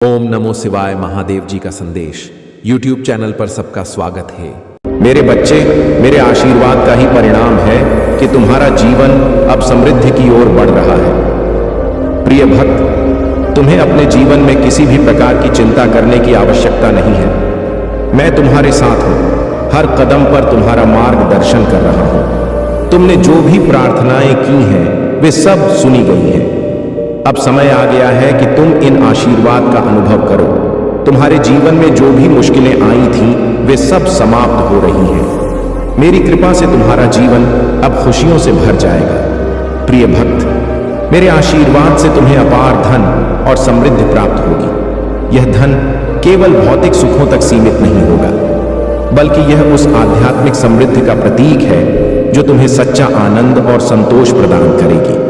ओम नमो शिवाय महादेव जी का संदेश YouTube चैनल पर सबका स्वागत है। मेरे बच्चे, मेरे आशीर्वाद का ही परिणाम है कि तुम्हारा जीवन अब समृद्धि की ओर बढ़ रहा है। प्रिय भक्त, तुम्हें अपने जीवन में किसी भी प्रकार की चिंता करने की आवश्यकता नहीं है। मैं तुम्हारे साथ हूं, हर कदम पर तुम्हारा मार्गदर्शन कर रहा हूं। तुमने जो भी प्रार्थनाएं की हैं वे सब सुनी गई हैं। अब समय आ गया है कि तुम इन आशीर्वाद का अनुभव करो। तुम्हारे जीवन में जो भी मुश्किलें आई थीं वे सब समाप्त हो रही हैं। मेरी कृपा से तुम्हारा जीवन अब खुशियों से भर जाएगा। प्रिय भक्त, मेरे आशीर्वाद से तुम्हें अपार धन और समृद्धि प्राप्त होगी। यह धन केवल भौतिक सुखों तक सीमित नहीं होगा, बल्कि यह उस आध्यात्मिक समृद्धि का प्रतीक है जो तुम्हें सच्चा आनंद और संतोष प्रदान करेगी।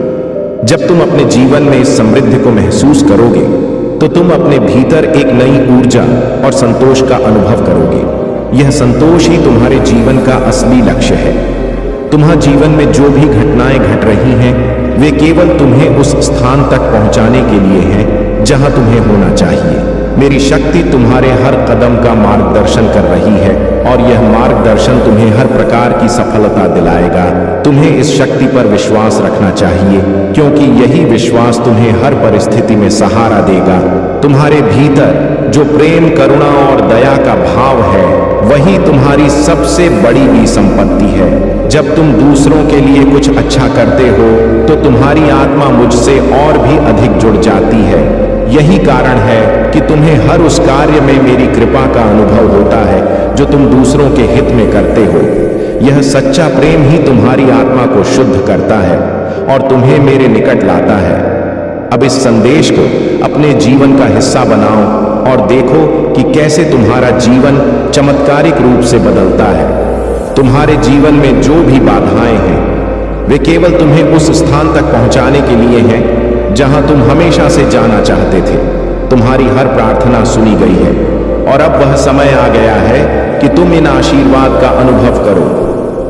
जब तुम अपने जीवन में इस समृद्धि को महसूस करोगे तो तुम अपने भीतर एक नई ऊर्जा और संतोष का अनुभव करोगे। यह संतोष ही तुम्हारे जीवन का असली लक्ष्य है। तुम्हारे जीवन में जो भी घटनाएं घट रही हैं वे केवल तुम्हें उस स्थान तक पहुंचाने के लिए हैं जहां तुम्हें होना चाहिए। मेरी शक्ति तुम्हारे हर कदम का मार्गदर्शन कर रही है और यह मार्गदर्शन तुम्हें हर प्रकार की सफलता दिलाएगा। तुम्हें इस शक्ति पर विश्वास रखना चाहिए, क्योंकि यही विश्वास तुम्हें हर परिस्थिति में सहारा देगा। तुम्हारे भीतर जो प्रेम, करुणा और दया का भाव है वही तुम्हारी सबसे बड़ी भी संपत्ति है। जब तुम दूसरों के लिए कुछ अच्छा करते हो तो तुम्हारी आत्मा मुझसे और भी अधिक जुड़ जाती है। यही कारण है कि तुम्हें हर उस कार्य में मेरी कृपा का अनुभव होता है जो तुम दूसरों के हित में करते हो। यह सच्चा प्रेम ही तुम्हारी आत्मा को शुद्ध करता है और तुम्हें मेरे निकट लाता है। अब इस संदेश को अपने जीवन का हिस्सा बनाओ और देखो कि कैसे तुम्हारा जीवन चमत्कारिक रूप से बदलता है। तुम्हारे जीवन में जो भी बाधाएं हैं वे केवल तुम्हें उस स्थान तक पहुंचाने के लिए हैं जहां तुम हमेशा से जाना चाहते थे। तुम्हारी हर प्रार्थना सुनी गई है और अब वह समय आ गया है कि तुम इन आशीर्वाद का अनुभव करो।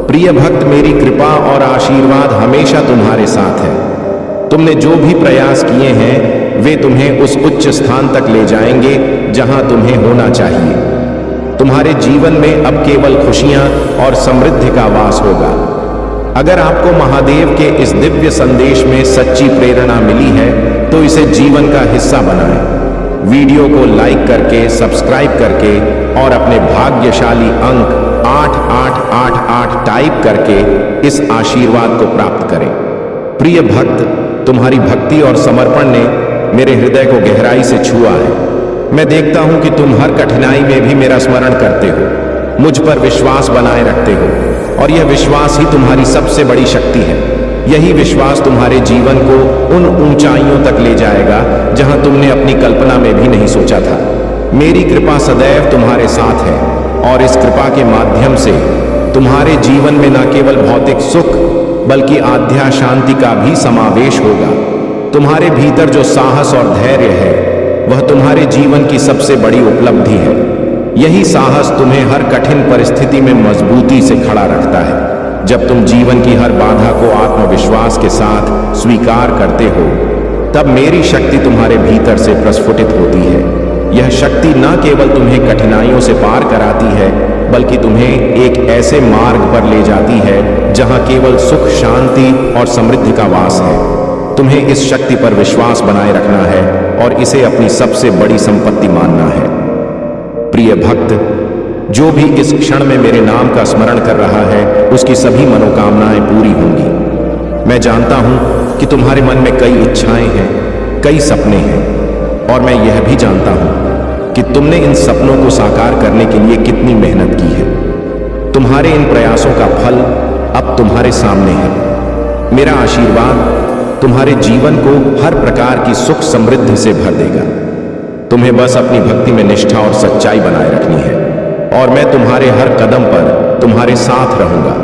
प्रिय भक्त, मेरी कृपा और आशीर्वाद हमेशा तुम्हारे साथ है। तुमने जो भी प्रयास किए हैं वे तुम्हें उस उच्च स्थान तक ले जाएंगे जहां तुम्हें होना चाहिए। तुम्हारे जीवन में अब केवल खुशियां और समृद्धि का वास होगा। अगर आपको महादेव के इस दिव्य संदेश में सच्ची प्रेरणा मिली है तो इसे जीवन का हिस्सा बनाएं। वीडियो को लाइक करके, सब्सक्राइब करके और अपने भाग्यशाली अंक 8888 टाइप करके इस आशीर्वाद को प्राप्त करें। प्रिय भक्त, तुम्हारी भक्ति और समर्पण ने मेरे हृदय को गहराई से छुआ है। मैं देखता हूं कि तुम हर कठिनाई में भी मेरा स्मरण करते हो, मुझ पर विश्वास बनाए रखते हो और यह विश्वास ही तुम्हारी सबसे बड़ी शक्ति है। यही विश्वास तुम्हारे जीवन को उन ऊंचाइयों तक ले जाएगा जहां तुमने अपनी कल्पना में भी नहीं सोचा था। मेरी कृपा सदैव तुम्हारे साथ है और इस कृपा के माध्यम से तुम्हारे जीवन में न केवल भौतिक सुख बल्कि आध्या शांति का भी समावेश होगा। तुम्हारे भीतर जो साहस और धैर्य है वह तुम्हारे जीवन की सबसे बड़ी उपलब्धि है। यही साहस तुम्हें हर कठिन परिस्थिति में मजबूती से खड़ा रखता है। जब तुम जीवन की हर बाधा को आत्मविश्वास के साथ स्वीकार करते हो तब मेरी शक्ति तुम्हारे भीतर से प्रस्फुटित होती है। यह शक्ति न केवल तुम्हें कठिनाइयों से पार कराती है बल्कि तुम्हें एक ऐसे मार्ग पर ले जाती है जहां केवल सुख, शांति और समृद्धि का वास है। तुम्हें इस शक्ति पर विश्वास बनाए रखना है और इसे अपनी सबसे बड़ी संपत्ति मानना है। प्रिय भक्त, जो भी इस क्षण में मेरे नाम का स्मरण कर रहा है उसकी सभी मनोकामनाएं पूरी होंगी। मैं जानता हूं कि तुम्हारे मन में कई इच्छाएं हैं, कई सपने हैं और मैं यह भी जानता हूं कि तुमने इन सपनों को साकार करने के लिए कितनी मेहनत की है। तुम्हारे इन प्रयासों का फल अब तुम्हारे सामने है। मेरा आशीर्वाद तुम्हारे जीवन को हर प्रकार की सुख समृद्धि से भर देगा। तुम्हें बस अपनी भक्ति में निष्ठा और सच्चाई बनाए रखनी है और मैं तुम्हारे हर कदम पर तुम्हारे साथ रहूंगा।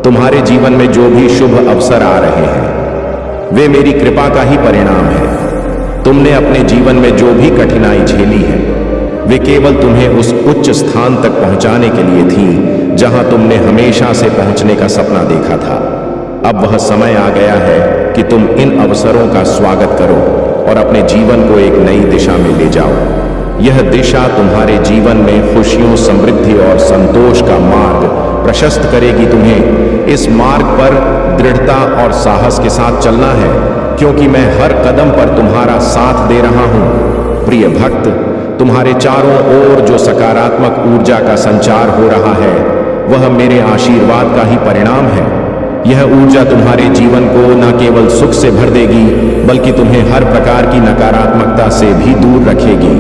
तुम्हारे जीवन में जो भी शुभ अवसर आ रहे हैं वे मेरी कृपा का ही परिणाम है। तुमने अपने जीवन में जो भी कठिनाई झेली है वे केवल तुम्हें उस उच्च स्थान तक पहुंचाने के लिए थी जहां तुमने हमेशा से पहुंचने का सपना देखा था। अब वह समय आ गया है कि तुम इन अवसरों का स्वागत करो और अपने जीवन को एक नई दिशा में ले जाओ। यह दिशा तुम्हारे जीवन में खुशियों, समृद्धि और संतोष का मार्ग प्रशस्त करेगी। तुम्हें इस मार्ग पर दृढ़ता और साहस के साथ चलना है, क्योंकि मैं हर कदम पर तुम्हारा साथ दे रहा हूं। प्रिय भक्त, तुम्हारे चारों ओर जो सकारात्मक ऊर्जा का संचार हो रहा है, वह मेरे आशीर्वाद का ही परिणाम है। यह ऊर्जा तुम्हारे जीवन को न केवल सुख से भर देगी, बल्कि तुम्हें हर प्रकार की नकारात्मकता से भी दूर रखेगी।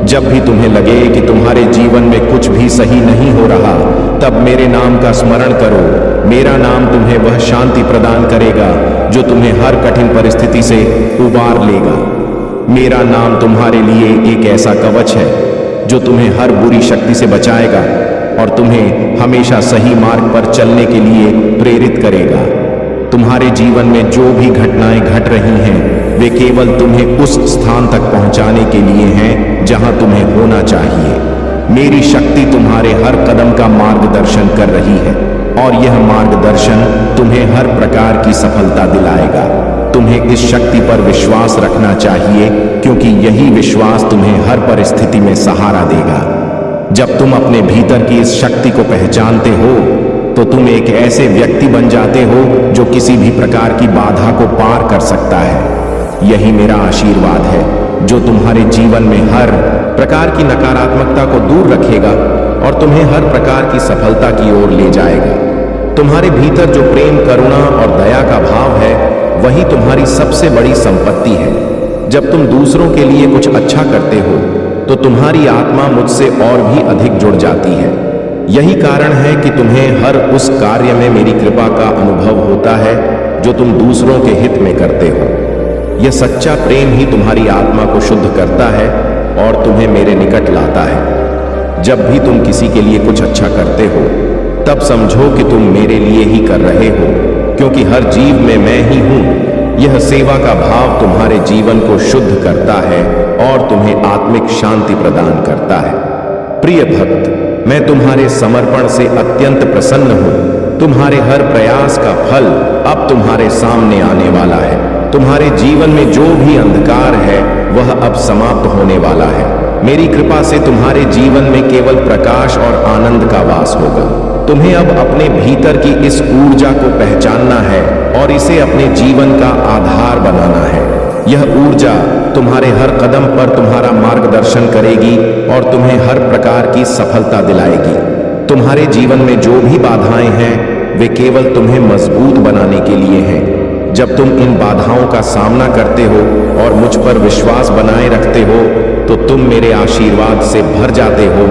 जब भी तुम्हें लगे कि तुम्हारे जीवन में कुछ भी सही नहीं हो रहा, तब मेरे नाम का स्मरण करो। मेरा नाम तुम्हें वह शांति प्रदान करेगा जो तुम्हें हर कठिन परिस्थिति से उबार लेगा। मेरा नाम तुम्हारे लिए एक ऐसा कवच है जो तुम्हें हर बुरी शक्ति से बचाएगा और तुम्हें हमेशा सही मार्ग पर चलने के लिए प्रेरित करेगा। तुम्हारे जीवन में जो भी घटनाएं घट रही हैं, वे केवल तुम्हें उस स्थान तक पहुंचाने के लिए हैं जहां तुम्हें होना चाहिए। मेरी शक्ति तुम्हारे हर कदम का मार्गदर्शन कर रही है और यह मार्गदर्शन तुम्हें हर प्रकार की सफलता दिलाएगा। तुम्हें इस शक्ति पर विश्वास रखना चाहिए, क्योंकि यही विश्वास तुम्हें हर परिस्थिति में सहारा देगा। जब तुम अपने भीतर की इस शक्ति को पहचानते हो, तो तुम एक ऐसे व्यक्ति बन जाते हो जो किसी भी प्रकार की बाधा को पार कर सकता है। यही मेरा आशीर्वाद है जो तुम्हारे जीवन में हर प्रकार की नकारात्मकता को दूर रखेगा और तुम्हें हर प्रकार की सफलता की ओर ले जाएगा। तुम्हारे भीतर जो प्रेम, करुणा और दया का भाव है, वही तुम्हारी सबसे बड़ी संपत्ति है। जब तुम दूसरों के लिए कुछ अच्छा करते हो, तो तुम्हारी आत्मा मुझसे और भी अधिक जुड़ जाती है। यही कारण है कि तुम्हें हर उस कार्य में मेरी कृपा का अनुभव होता है जो तुम दूसरों के हित में करते हो। यह सच्चा प्रेम ही तुम्हारी आत्मा को शुद्ध करता है और तुम्हें मेरे निकट लाता है। जब भी तुम किसी के लिए कुछ अच्छा करते हो, तब समझो कि तुम मेरे लिए ही कर रहे हो, क्योंकि हर जीव में मैं ही हूं। यह सेवा का भाव तुम्हारे जीवन को शुद्ध करता है और तुम्हें आत्मिक शांति प्रदान करता है। प्रिय भक्त, मैं तुम्हारे समर्पण से अत्यंत प्रसन्न हूं। तुम्हारे हर प्रयास का फल अब तुम्हारे सामने आने वाला है। तुम्हारे जीवन में जो भी अंधकार है, वह अब समाप्त होने वाला है। मेरी कृपा से तुम्हारे जीवन में केवल प्रकाश और आनंद का वास होगा। तुम्हें अब अपने भीतर की इस ऊर्जा को पहचानना है और इसे अपने जीवन का आधार बनाना है। यह ऊर्जा तुम्हारे हर कदम पर तुम्हारा मार्गदर्शन करेगी और तुम्हें हर प्रकार की सफलता दिलाएगी। तुम्हारे जीवन में जो भी बाधाएं हैं, वे केवल तुम्हें मजबूत बनाने के लिए हैं। जब तुम इन बाधाओं का सामना करते हो और मुझ पर विश्वास बनाए रखते हो, तो तुम मेरे आशीर्वाद से भर जाते हो।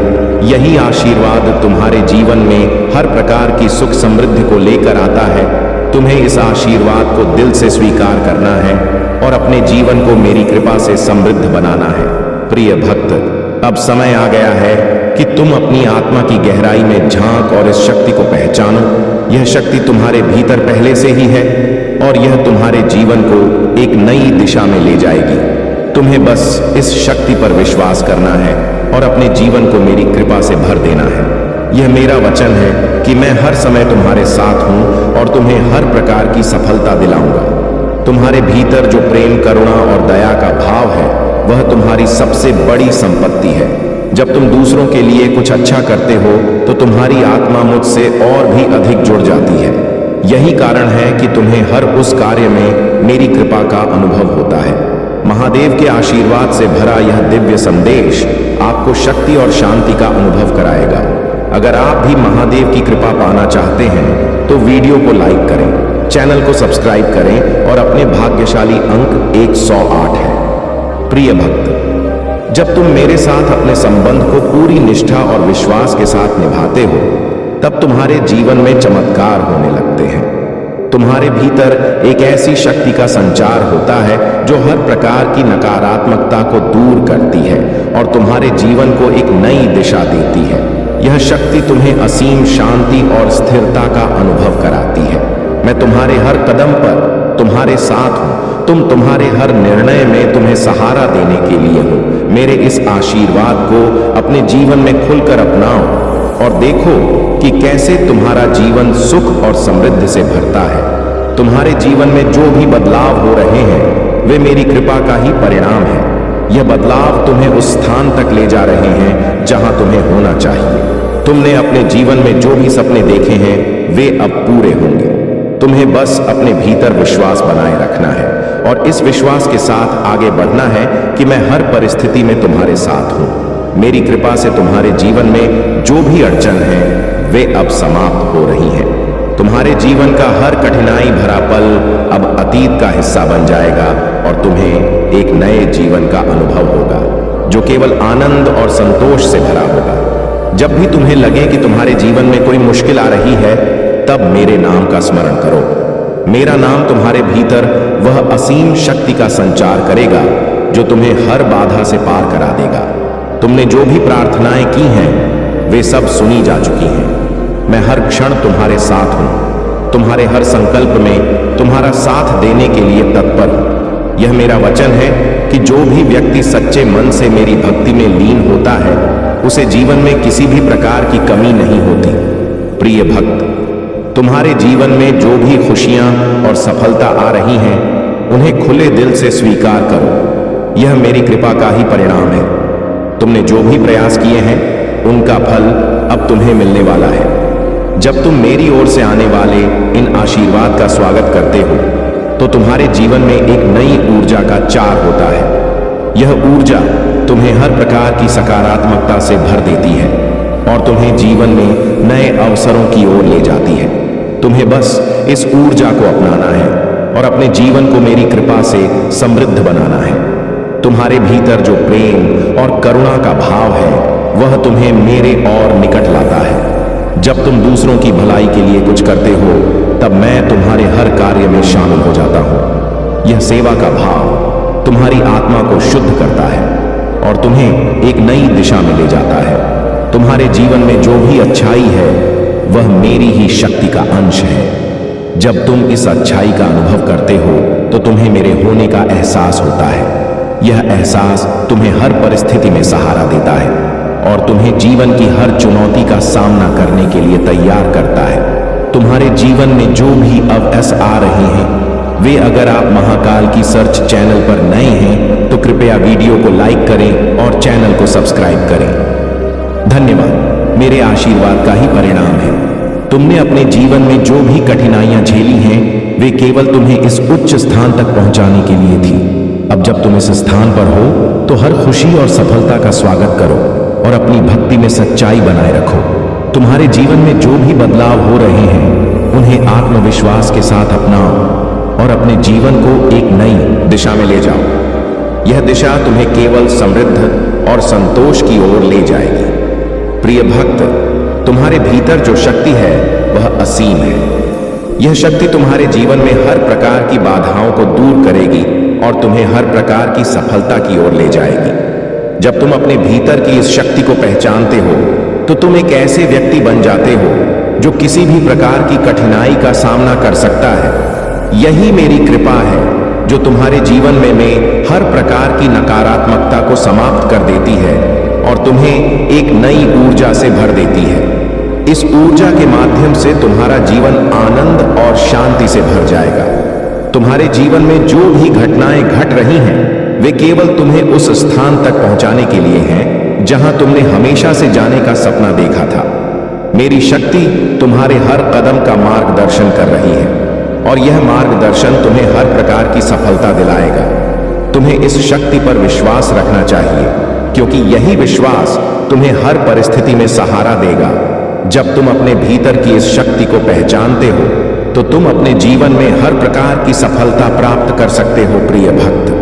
यही आशीर्वाद तुम्हारे जीवन में हर प्रकार की सुख समृद्धि को लेकर आता है। तुम्हें इस आशीर्वाद को दिल से स्वीकार करना है और अपने जीवन को मेरी कृपा से समृद्ध बनाना है। प्रिय भक्त, अब समय आ गया है कि तुम अपनी आत्मा की गहराई में झांक और इस शक्ति को पहचानो। यह शक्ति तुम्हारे भीतर पहले से ही है और यह तुम्हारे जीवन को एक नई दिशा में ले जाएगी। तुम्हें बस इस शक्ति पर विश्वास करना है और अपने जीवन को मेरी कृपा से भर देना है। यह मेरा वचन है कि मैं हर समय तुम्हारे साथ हूं और तुम्हें हर प्रकार की सफलता दिलाऊंगा। तुम्हारे भीतर जो प्रेम, करुणा और दया का भाव है, वह तुम्हारी सबसे बड़ी संपत्ति है। जब तुम दूसरों के लिए कुछ अच्छा करते हो, तो तुम्हारी आत्मा मुझसे और भी अधिक जुड़ जाती है। यही कारण है कि तुम्हें हर उस कार्य में मेरी कृपा का अनुभव होता है। महादेव के आशीर्वाद से भरा यह दिव्य संदेश आपको शक्ति और शांति का अनुभव कराएगा। अगर आप भी महादेव की कृपा पाना चाहते हैं, तो वीडियो को लाइक करें, चैनल को सब्सक्राइब करें और अपने भाग्यशाली अंक 108 है। प्रिय भक्त, जब तुम मेरे साथ अपने संबंध को पूरी निष्ठा और विश्वास के साथ निभाते हो, तब तुम्हारे जीवन में चमत्कार होने लगते हैं। तुम्हारे भीतर एक ऐसी शक्ति का संचार होता है जो हर प्रकार की नकारात्मकता को दूर करती है और तुम्हारे जीवन को एक नई दिशा देती है। यह शक्ति तुम्हें असीम शांति और स्थिरता का अनुभव कराती है। मैं तुम्हारे हर कदम पर तुम्हारे साथ हूं। तुम्हारे हर निर्णय में तुम्हें सहारा देने के लिए हूं। मेरे इस आशीर्वाद को अपने जीवन में खुलकर अपनाओ और देखो कि कैसे तुम्हारा जीवन सुख और समृद्धि से भरता है। तुम्हारे जीवन में जो भी बदलाव हो रहे हैं, वे मेरी कृपा का ही परिणाम है। यह बदलाव तुम्हें उस स्थान तक ले जा रहे हैं जहां तुम्हें होना चाहिए। तुमने अपने जीवन में जो भी सपने देखे हैं वे अब पूरे होंगे। तुम्हें बस अपने भीतर विश्वास बनाए रखना है और इस विश्वास के साथ आगे बढ़ना है कि मैं हर परिस्थिति में तुम्हारे साथ हूं। मेरी कृपा से तुम्हारे जीवन में जो भी अड़चन है वे अब समाप्त हो रही हैं। तुम्हारे जीवन का हर कठिनाई भरा पल अब अतीत का हिस्सा बन जाएगा और तुम्हें एक नए जीवन का अनुभव होगा जो केवल आनंद और संतोष से भरा होगा। जब भी तुम्हें लगे कि तुम्हारे जीवन में कोई मुश्किल आ रही है, तब मेरे नाम का स्मरण करो। मेरा नाम तुम्हारे भीतर वह असीम शक्ति का संचार करेगा जो तुम्हें हर बाधा से पार करा देगा। तुमने जो भी प्रार्थनाएं की हैं वे सब सुनी जा चुकी हैं। मैं हर क्षण तुम्हारे साथ हूं। तुम्हारे हर संकल्प में तुम्हारा साथ देने के लिए तत्पर हूं। यह मेरा वचन है कि जो भी व्यक्ति सच्चे मन से मेरी भक्ति में लीन होता है उसे जीवन में किसी भी प्रकार की कमी नहीं होती। प्रिय भक्त, तुम्हारे जीवन में जो भी खुशियां और सफलता आ रही हैं उन्हें खुले दिल से स्वीकार करो। यह मेरी कृपा का ही परिणाम है। तुमने जो भी प्रयास किए हैं उनका फल अब तुम्हें मिलने वाला है। जब तुम मेरी ओर से आने वाले इन आशीर्वाद का स्वागत करते हो तो तुम्हारे जीवन में एक नई ऊर्जा का चार होता है। यह ऊर्जा तुम्हें हर प्रकार की सकारात्मकता से भर देती है और तुम्हें जीवन में नए अवसरों की ओर ले जाती है। तुम्हें बस इस ऊर्जा को अपनाना है और अपने जीवन को मेरी कृपा से समृद्ध बनाना है। तुम्हारे भीतर जो प्रेम और करुणा का भाव है वह तुम्हें मेरे और निकट लाता है। जब तुम दूसरों की भलाई के लिए कुछ करते हो तब मैं तुम्हारे हर कार्य में शामिल हो जाता हूँ। यह सेवा का भाव तुम्हारी आत्मा को शुद्ध करता है और तुम्हें एक नई दिशा में ले जाता है। तुम्हारे जीवन में जो भी अच्छाई है वह मेरी ही शक्ति का अंश है। जब तुम इस अच्छाई का अनुभव करते हो तो तुम्हें मेरे होने का एहसास होता है। यह एहसास तुम्हें हर परिस्थिति में सहारा देता है और तुम्हें जीवन की हर चुनौती का सामना करने के लिए तैयार करता है। तुम्हारे जीवन में जो भी अवसर आ रहे हैं वे अगर आप महाकाल की सर्च चैनल पर नए हैं तो कृपया वीडियो को लाइक करें और चैनल को सब्सक्राइब करें। धन्यवाद। मेरे आशीर्वाद का ही परिणाम है। तुमने अपने जीवन में जो भी कठिनाइयां झेली हैं वे केवल तुम्हें इस उच्च स्थान तक पहुंचाने के लिए थी। अब जब तुम इस स्थान पर हो तो हर खुशी और सफलता का स्वागत करो और अपनी भक्ति में सच्चाई बनाए रखो। तुम्हारे जीवन में जो भी बदलाव हो रहे हैं उन्हें आत्मविश्वास के साथ अपनाओ और अपने जीवन को एक नई दिशा में ले जाओ। यह दिशा तुम्हें केवल समृद्ध और संतोष की ओर ले जाएगी। प्रिय भक्त, तुम्हारे भीतर जो शक्ति है वह असीम है। यह शक्ति तुम्हारे जीवन में हर प्रकार की बाधाओं को दूर करेगी और तुम्हें हर प्रकार की सफलता की ओर ले जाएगी। जब तुम अपने भीतर की इस शक्ति को पहचानते हो तो तुम एक ऐसे व्यक्ति बन जाते हो जो किसी भी प्रकार की कठिनाई का सामना कर सकता है। यही मेरी कृपा है जो तुम्हारे जीवन में हर प्रकार की नकारात्मकता को समाप्त कर देती है और तुम्हें एक नई ऊर्जा से भर देती है। इस ऊर्जा के माध्यम से तुम्हारा जीवन आनंद और शांति से भर जाएगा। तुम्हारे जीवन में जो भी घटनाएं घट रही हैं वे केवल तुम्हें उस स्थान तक पहुंचाने के लिए हैं जहां तुमने हमेशा से जाने का सपना देखा था। मेरी शक्ति तुम्हारे हर कदम का मार्गदर्शन कर रही है और यह मार्गदर्शन तुम्हें हर प्रकार की सफलता दिलाएगा। तुम्हें इस शक्ति पर विश्वास रखना चाहिए क्योंकि यही विश्वास तुम्हें हर परिस्थिति में सहारा देगा। जब तुम अपने भीतर की इस शक्ति को पहचानते हो तो तुम अपने जीवन में हर प्रकार की सफलता प्राप्त कर सकते हो। प्रिय भक्त,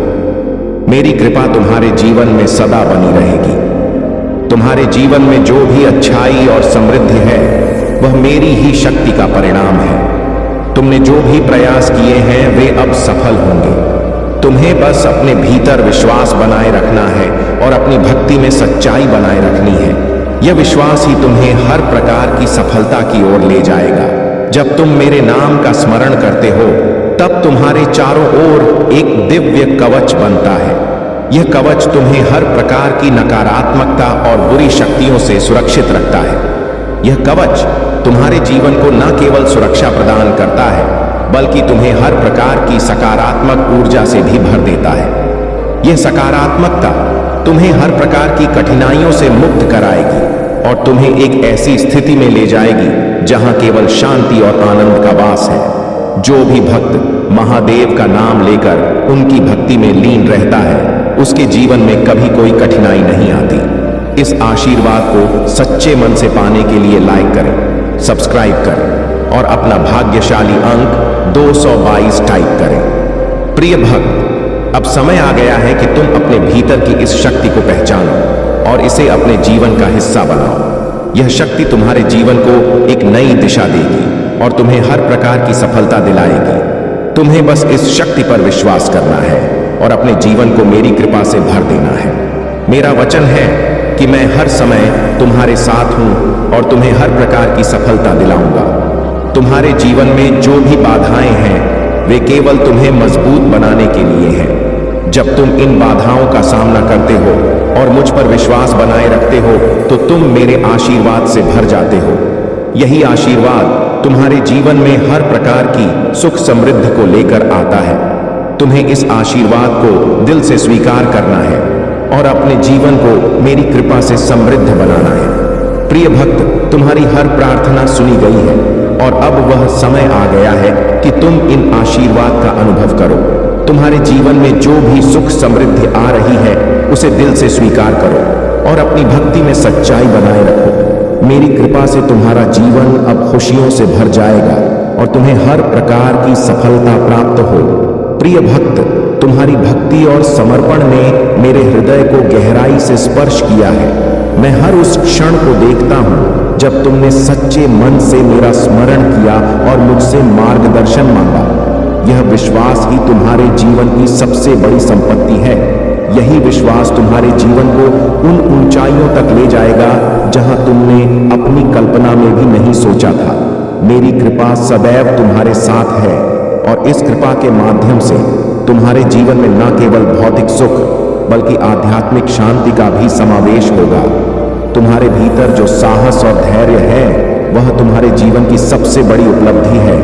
मेरी कृपा तुम्हारे जीवन में सदा बनी रहेगी। तुम्हारे जीवन में जो भी अच्छाई और समृद्धि है वह मेरी ही शक्ति का परिणाम है। तुमने जो भी प्रयास किए हैं वे अब सफल होंगे। तुम्हें बस अपने भीतर विश्वास बनाए रखना है और अपनी भक्ति में सच्चाई बनाए रखनी है। यह विश्वास ही तुम्हें हर प्रकार की सफलता की ओर ले जाएगा। जब तुम मेरे नाम का स्मरण करते हो तब तुम्हारे चारों ओर एक दिव्य कवच बनता है। यह कवच तुम्हें हर प्रकार की नकारात्मकता और बुरी शक्तियों से सुरक्षित रखता है। यह कवच तुम्हारे जीवन को न केवल सुरक्षा प्रदान करता है बल्कि तुम्हें हर प्रकार की सकारात्मक ऊर्जा से भी भर देता है। यह सकारात्मकता तुम्हें हर प्रकार की कठिनाइयों से मुक्त कराएगी और तुम्हें एक ऐसी स्थिति में ले जाएगी जहां केवल शांति और आनंद का वास है। जो भी भक्त महादेव का नाम लेकर उनकी भक्ति में लीन रहता है, उसके जीवन में कभी कोई कठिनाई नहीं आती। इस आशीर्वाद को सच्चे मन से पाने के लिए लाइक करें, सब्सक्राइब करें और अपना भाग्यशाली अंक 222 टाइप करें। प्रिय भक्त, अब समय आ गया है कि तुम अपने भीतर की इस शक्ति को पहचानो और इसे अपने जीवन का हिस्सा बनाओ। यह शक्ति तुम्हारे जीवन को एक नई दिशा देगी और तुम्हें हर प्रकार की सफलता दिलाएगी। तुम्हें बस इस शक्ति पर विश्वास करना है और अपने जीवन को मेरी कृपा से भर देना है। मेरा वचन है कि मैं हर समय तुम्हारे साथ हूं और तुम्हें हर प्रकार की सफलता दिलाऊंगा। तुम्हारे जीवन में जो भी बाधाएं हैं, वे केवल तुम्हें मजबूत बनाने के लिए हैं। जब तुम इन बाधाओं का सामना करते हो और मुझ पर विश्वास बनाए रखते हो, तो तुम मेरे आशीर्वाद से भर जाते हो। यही आशीर्वाद तुम्हारे जीवन में हर प्रकार की सुख समृद्धि को लेकर आता है। तुम्हें इस आशीर्वाद को दिल से स्वीकार करना है और अपने जीवन को मेरी कृपा से समृद्ध बनाना है। प्रिय भक्त, तुम्हारी हर प्रार्थना सुनी गई है और अब वह समय आ गया है कि तुम इन आशीर्वाद का अनुभव करो। तुम्हारे जीवन में जो भी सुख समृद्धि आ रही है, उसे दिल से स्वीकार करो और अपनी भक्ति में सच्चाई बनाए रखो। मेरी कृपा से तुम्हारा जीवन अब खुशियों से भर जाएगा और तुम्हें हर प्रकार की सफलता प्राप्त हो। प्रिय भक्त, तुम्हारी भक्ति और समर्पण ने मेरे हृदय को गहराई से स्पर्श किया है। मैं हर उस क्षण को देखता हूं जब तुमने सच्चे मन से मेरा स्मरण किया और मुझसे मार्गदर्शन मांगा। यह विश्वास ही तुम्हारे जीवन की सबसे बड़ी संपत्ति है। यही विश्वास तुम्हारे जीवन को उन ऊंचाइयों तक ले जाएगा जहां तुमने अपनी कल्पना में भी नहीं सोचा था। मेरी कृपा सदैव तुम्हारे साथ है और इस कृपा के माध्यम से तुम्हारे जीवन में न केवल भौतिक सुख बल्कि आध्यात्मिक शांति का भी समावेश होगा। तुम्हारे भीतर जो साहस और धैर्य है, वह तुम्हारे जीवन की सबसे बड़ी उपलब्धि है।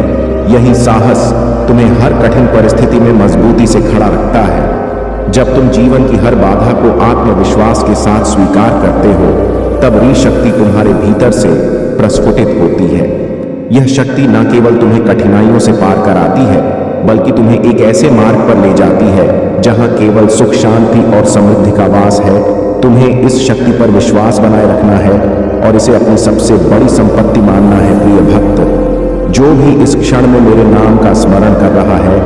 यही साहस तुम्हें हर कठिन परिस्थिति में मजबूती से खड़ा रखता है। जब तुम जीवन की हर बाधा को आत्मविश्वास के साथ स्वीकार करते हो, तब ये शक्ति तुम्हारे भीतर से प्रस्फुटित होती है। यह शक्ति न केवल तुम्हें कठिनाइयों से पार कराती है, बल्कि तुम्हें एक ऐसे मार्ग पर ले जाती है जहां केवल सुख, शांति और समृद्धि का वास है। तुम्हें इस शक्ति पर विश्वास बनाए रखना है और इसे अपनी सबसे बड़ी संपत्ति मानना है। प्रिय भक्त, जो भी इस क्षण में मेरे नाम का स्मरण कर रहा है,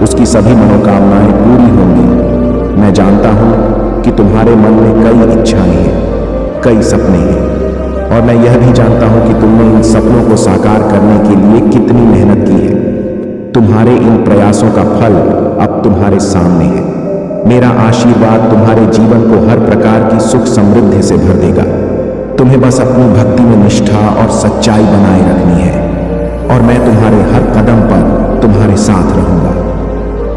उसकी सभी मनोकामनाएं पूरी होंगी। मैं जानता हूं कि तुम्हारे मन में कई इच्छाएं हैं, कई सपने हैं और मैं यह भी जानता हूं कि तुमने इन सपनों को साकार करने के लिए कितनी मेहनत की है। तुम्हारे इन प्रयासों का फल अब तुम्हारे सामने है। मेरा आशीर्वाद तुम्हारे जीवन को हर प्रकार की सुख समृद्धि से भर देगा। तुम्हें बस अपनी भक्ति में निष्ठा और सच्चाई बनाए रखनी है और मैं तुम्हारे हर कदम पर तुम्हारे साथ रहूंगा।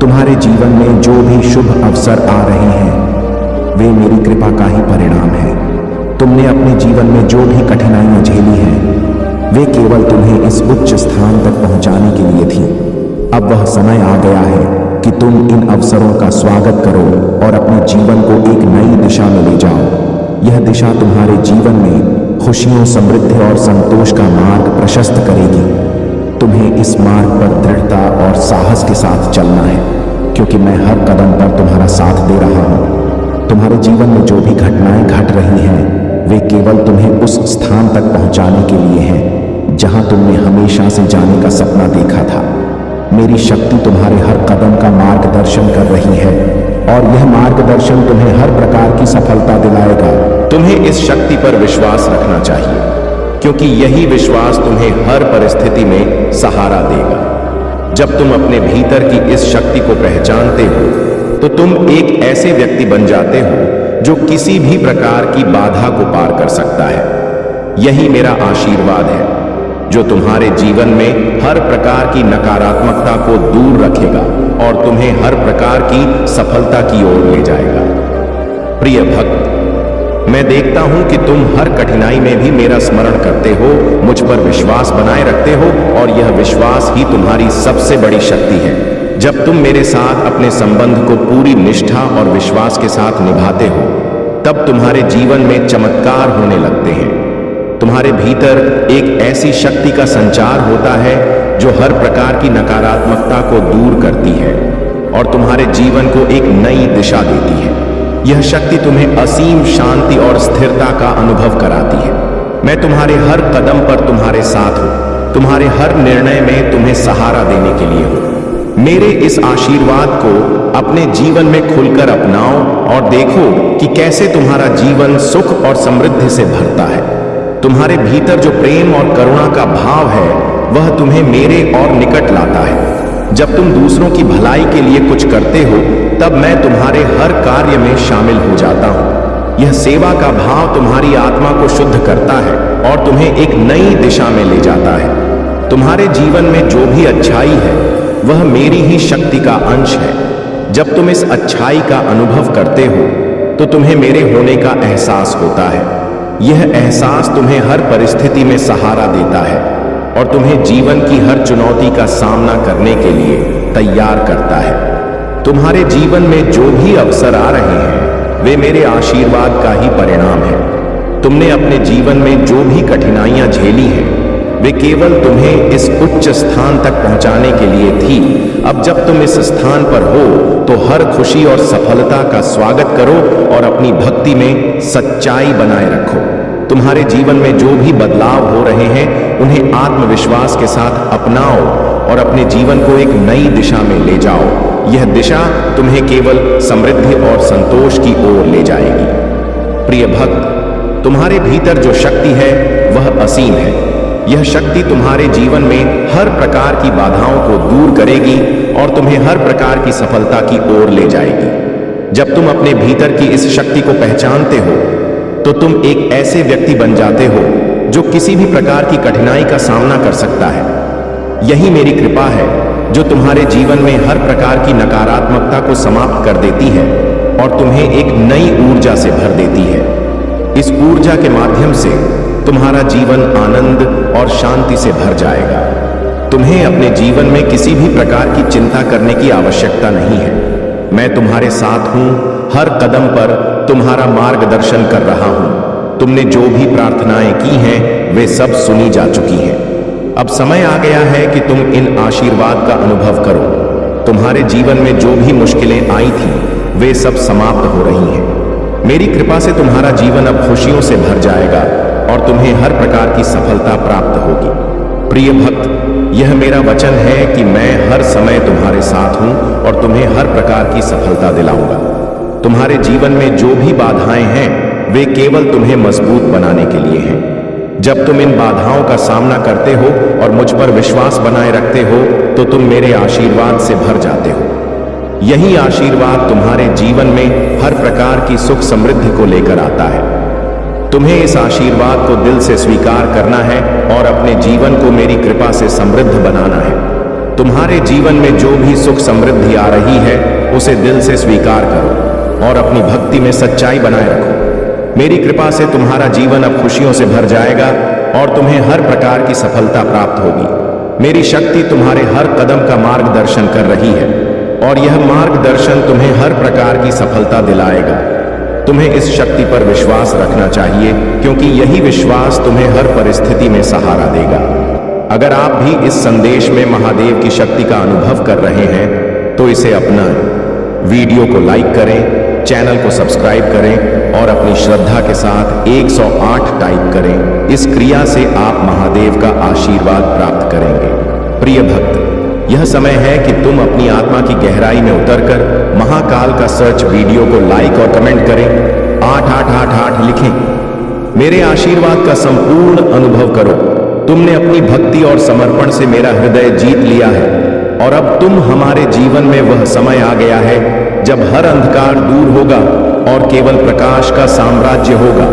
तुम्हारे जीवन में जो भी शुभ अवसर आ रहे हैं, वे मेरी कृपा का ही परिणाम है। तुमने अपने जीवन में जो भी कठिनाइयां झेली हैं, वे केवल तुम्हें इस उच्च स्थान तक पहुंचाने के लिए थी। अब वह समय आ गया है कि तुम इन अवसरों का स्वागत करो और अपने जीवन को एक नई दिशा में ले जाओ। यह दिशा तुम्हारे जीवन में खुशियों, समृद्धि और संतोष का मार्ग प्रशस्त करेगी। तुम्हें इस मार्ग पर दृढ़ता और साहस के साथ चलना है, क्योंकि मैं हर कदम पर तुम्हारा साथ दे रहा हूं। तुम्हारे जीवन में जो भी घटनाएं घट रही हैं, वे केवल तुम्हें उस स्थान तक पहुंचाने के लिए हैं जहां तुमने हमेशा से जाने का सपना देखा था। मेरी शक्ति तुम्हारे हर कदम का मार्गदर्शन कर रही है और यह मार्गदर्शन तुम्हें हर प्रकार की सफलता दिलाएगा। तुम्हें इस शक्ति पर विश्वास रखना चाहिए, क्योंकि यही विश्वास तुम्हें हर परिस्थिति में सहारा देगा। जब तुम अपने भीतर की इस शक्ति को पहचानते हो, तो तुम एक ऐसे व्यक्ति बन जाते हो जो किसी भी प्रकार की बाधा को पार कर सकता है। यही मेरा आशीर्वाद है, जो तुम्हारे जीवन में हर प्रकार की नकारात्मकता को दूर रखेगा और तुम्हें हर प्रकार की सफलता की ओर ले जाएगा। प्रिय भक्त, मैं देखता हूं कि तुम हर कठिनाई में भी मेरा स्मरण करते हो, मुझ पर विश्वास बनाए रखते हो, और यह विश्वास ही तुम्हारी सबसे बड़ी शक्ति है। जब तुम मेरे साथ अपने संबंध को पूरी निष्ठा और विश्वास के साथ निभाते हो, तब तुम्हारे जीवन में चमत्कार होने लगते हैं। तुम्हारे भीतर एक ऐसी शक्ति का संचार होता है जो हर प्रकार की नकारात्मकता को दूर करती है और तुम्हारे जीवन को एक नई दिशा देती है। यह शक्ति तुम्हें असीम शांति और स्थिरता का अनुभव कराती है। मैं तुम्हारे हर कदम पर तुम्हारे साथ हूं, तुम्हारे हर निर्णय में तुम्हें सहारा देने के लिए हूं। मेरे इस आशीर्वाद को अपने जीवन में खुलकर अपनाओ और देखो कि कैसे तुम्हारा जीवन सुख और समृद्धि से भरता है। तुम्हारे भीतर जो प्रेम और करुणा का भाव है, वह तुम्हें मेरे और निकट लाता है। जब तुम दूसरों की भलाई के लिए कुछ करते हो, तब मैं तुम्हारे हर कार्य में शामिल हो जाता हूं। यह सेवा का भाव तुम्हारी आत्मा को शुद्ध करता है और तुम्हें एक नई दिशा में ले जाता है। तुम्हारे जीवन में जो भी अच्छाई है, वह मेरी ही शक्ति का अंश है। जब तुम इस अच्छाई का अनुभव करते हो, तो तुम्हें मेरे होने का एहसास होता है। यह एहसास तुम्हें हर परिस्थिति में सहारा देता है और तुम्हें जीवन की हर चुनौती का सामना करने के लिए तैयार करता है। तुम्हारे जीवन में जो भी अवसर आ रहे हैं, वे मेरे आशीर्वाद का ही परिणाम है। तुमने अपने जीवन में जो भी कठिनाइयां झेली हैं, वे केवल तुम्हें इस उच्च स्थान तक पहुंचाने के लिए थी। अब जब तुम इस स्थान पर हो, तो हर खुशी और सफलता का स्वागत करो और अपनी भक्ति में सच्चाई बनाए रखो। तुम्हारे जीवन में जो भी बदलाव हो रहे हैं, उन्हें आत्मविश्वास के साथ अपनाओ और अपने जीवन को एक नई दिशा में ले जाओ। यह दिशा तुम्हें केवल समृद्धि और संतोष की ओर ले जाएगी। प्रिय भक्त, तुम्हारे भीतर जो शक्ति है, वह असीम है। यह शक्ति तुम्हारे जीवन में हर प्रकार की बाधाओं को दूर करेगी और तुम्हें हर प्रकार की सफलता की ओर ले जाएगी। जब तुम अपने भीतर की इस शक्ति को पहचानते हो, तो तुम एक ऐसे व्यक्ति बन जाते हो जो किसी भी प्रकार की कठिनाई का सामना कर सकता है। यही मेरी कृपा है जो तुम्हारे जीवन में हर प्रकार की नकारात्मकता को समाप्त कर देती है और तुम्हें एक नई ऊर्जा से भर देती है। इस ऊर्जा के माध्यम से तुम्हारा जीवन आनंद और शांति से भर जाएगा। तुम्हें अपने जीवन में किसी भी प्रकार की चिंता करने की आवश्यकता नहीं है। मैं तुम्हारे साथ हूं, हर कदम पर तुम्हारा मार्गदर्शन कर रहा हूं। तुमने जो भी प्रार्थनाएं की हैं, वे सब सुनी जा चुकी हैं। अब समय आ गया है कि तुम इन आशीर्वाद का अनुभव करो। तुम्हारे जीवन में जो भी मुश्किलें आई थीं, वे सब समाप्त हो रही हैं। मेरी कृपा से तुम्हारा जीवन अब खुशियों से भर जाएगा और तुम्हें हर प्रकार की सफलता प्राप्त होगी। प्रिय भक्त, यह मेरा वचन है कि मैं हर समय तुम्हारे साथ हूं और तुम्हें हर प्रकार की सफलता दिलाऊंगा। तुम्हारे जीवन में जो भी बाधाएं हैं, वे केवल तुम्हें मजबूत बनाने के लिए हैं। जब तुम इन बाधाओं का सामना करते हो और मुझ पर विश्वास बनाए रखते हो, तो तुम मेरे आशीर्वाद से भर जाते हो। यही आशीर्वाद तुम्हारे जीवन में हर प्रकार की सुख समृद्धि को लेकर आता है। तुम्हें इस आशीर्वाद को दिल से स्वीकार करना है और अपने जीवन को मेरी कृपा से समृद्ध बनाना है। तुम्हारे जीवन में जो भी सुख समृद्धि आ रही है, उसे दिल से स्वीकार करो और अपनी भक्ति में सच्चाई बनाए रखो। मेरी कृपा से तुम्हारा जीवन अब खुशियों से भर जाएगा और तुम्हें हर प्रकार की सफलता प्राप्त होगी। मेरी शक्ति तुम्हारे हर कदम का मार्गदर्शन कर रही है और यह मार्गदर्शन तुम्हें हर प्रकार की सफलता दिलाएगा। तुम्हें इस शक्ति पर विश्वास रखना चाहिए, क्योंकि यही विश्वास तुम्हें हर परिस्थिति में सहारा देगा। अगर आप भी इस संदेश में महादेव की शक्ति का अनुभव कर रहे हैं, तो इसे अपनाएं। वीडियो को लाइक करें, चैनल को सब्सक्राइब करें और अपनी श्रद्धा के साथ 108 टाइप करें। इस क्रिया से आप महादेव का आशीर्वाद प्राप्त करेंगे। प्रिय भक्त, यह समय है कि तुम अपनी आत्मा की गहराई में उतरकर महाकाल का सर्च वीडियो को लाइक और कमेंट करें। 8888 लिखें। मेरे आशीर्वाद का संपूर्ण अनुभव करो। तुमने अपनी भक्ति और समर्पण से मेरा हृदय जीत लिया है और अब तुम हमारे जीवन में वह समय आ गया है जब हर अंधकार दूर होगा और केवल प्रकाश का साम्राज्य होगा।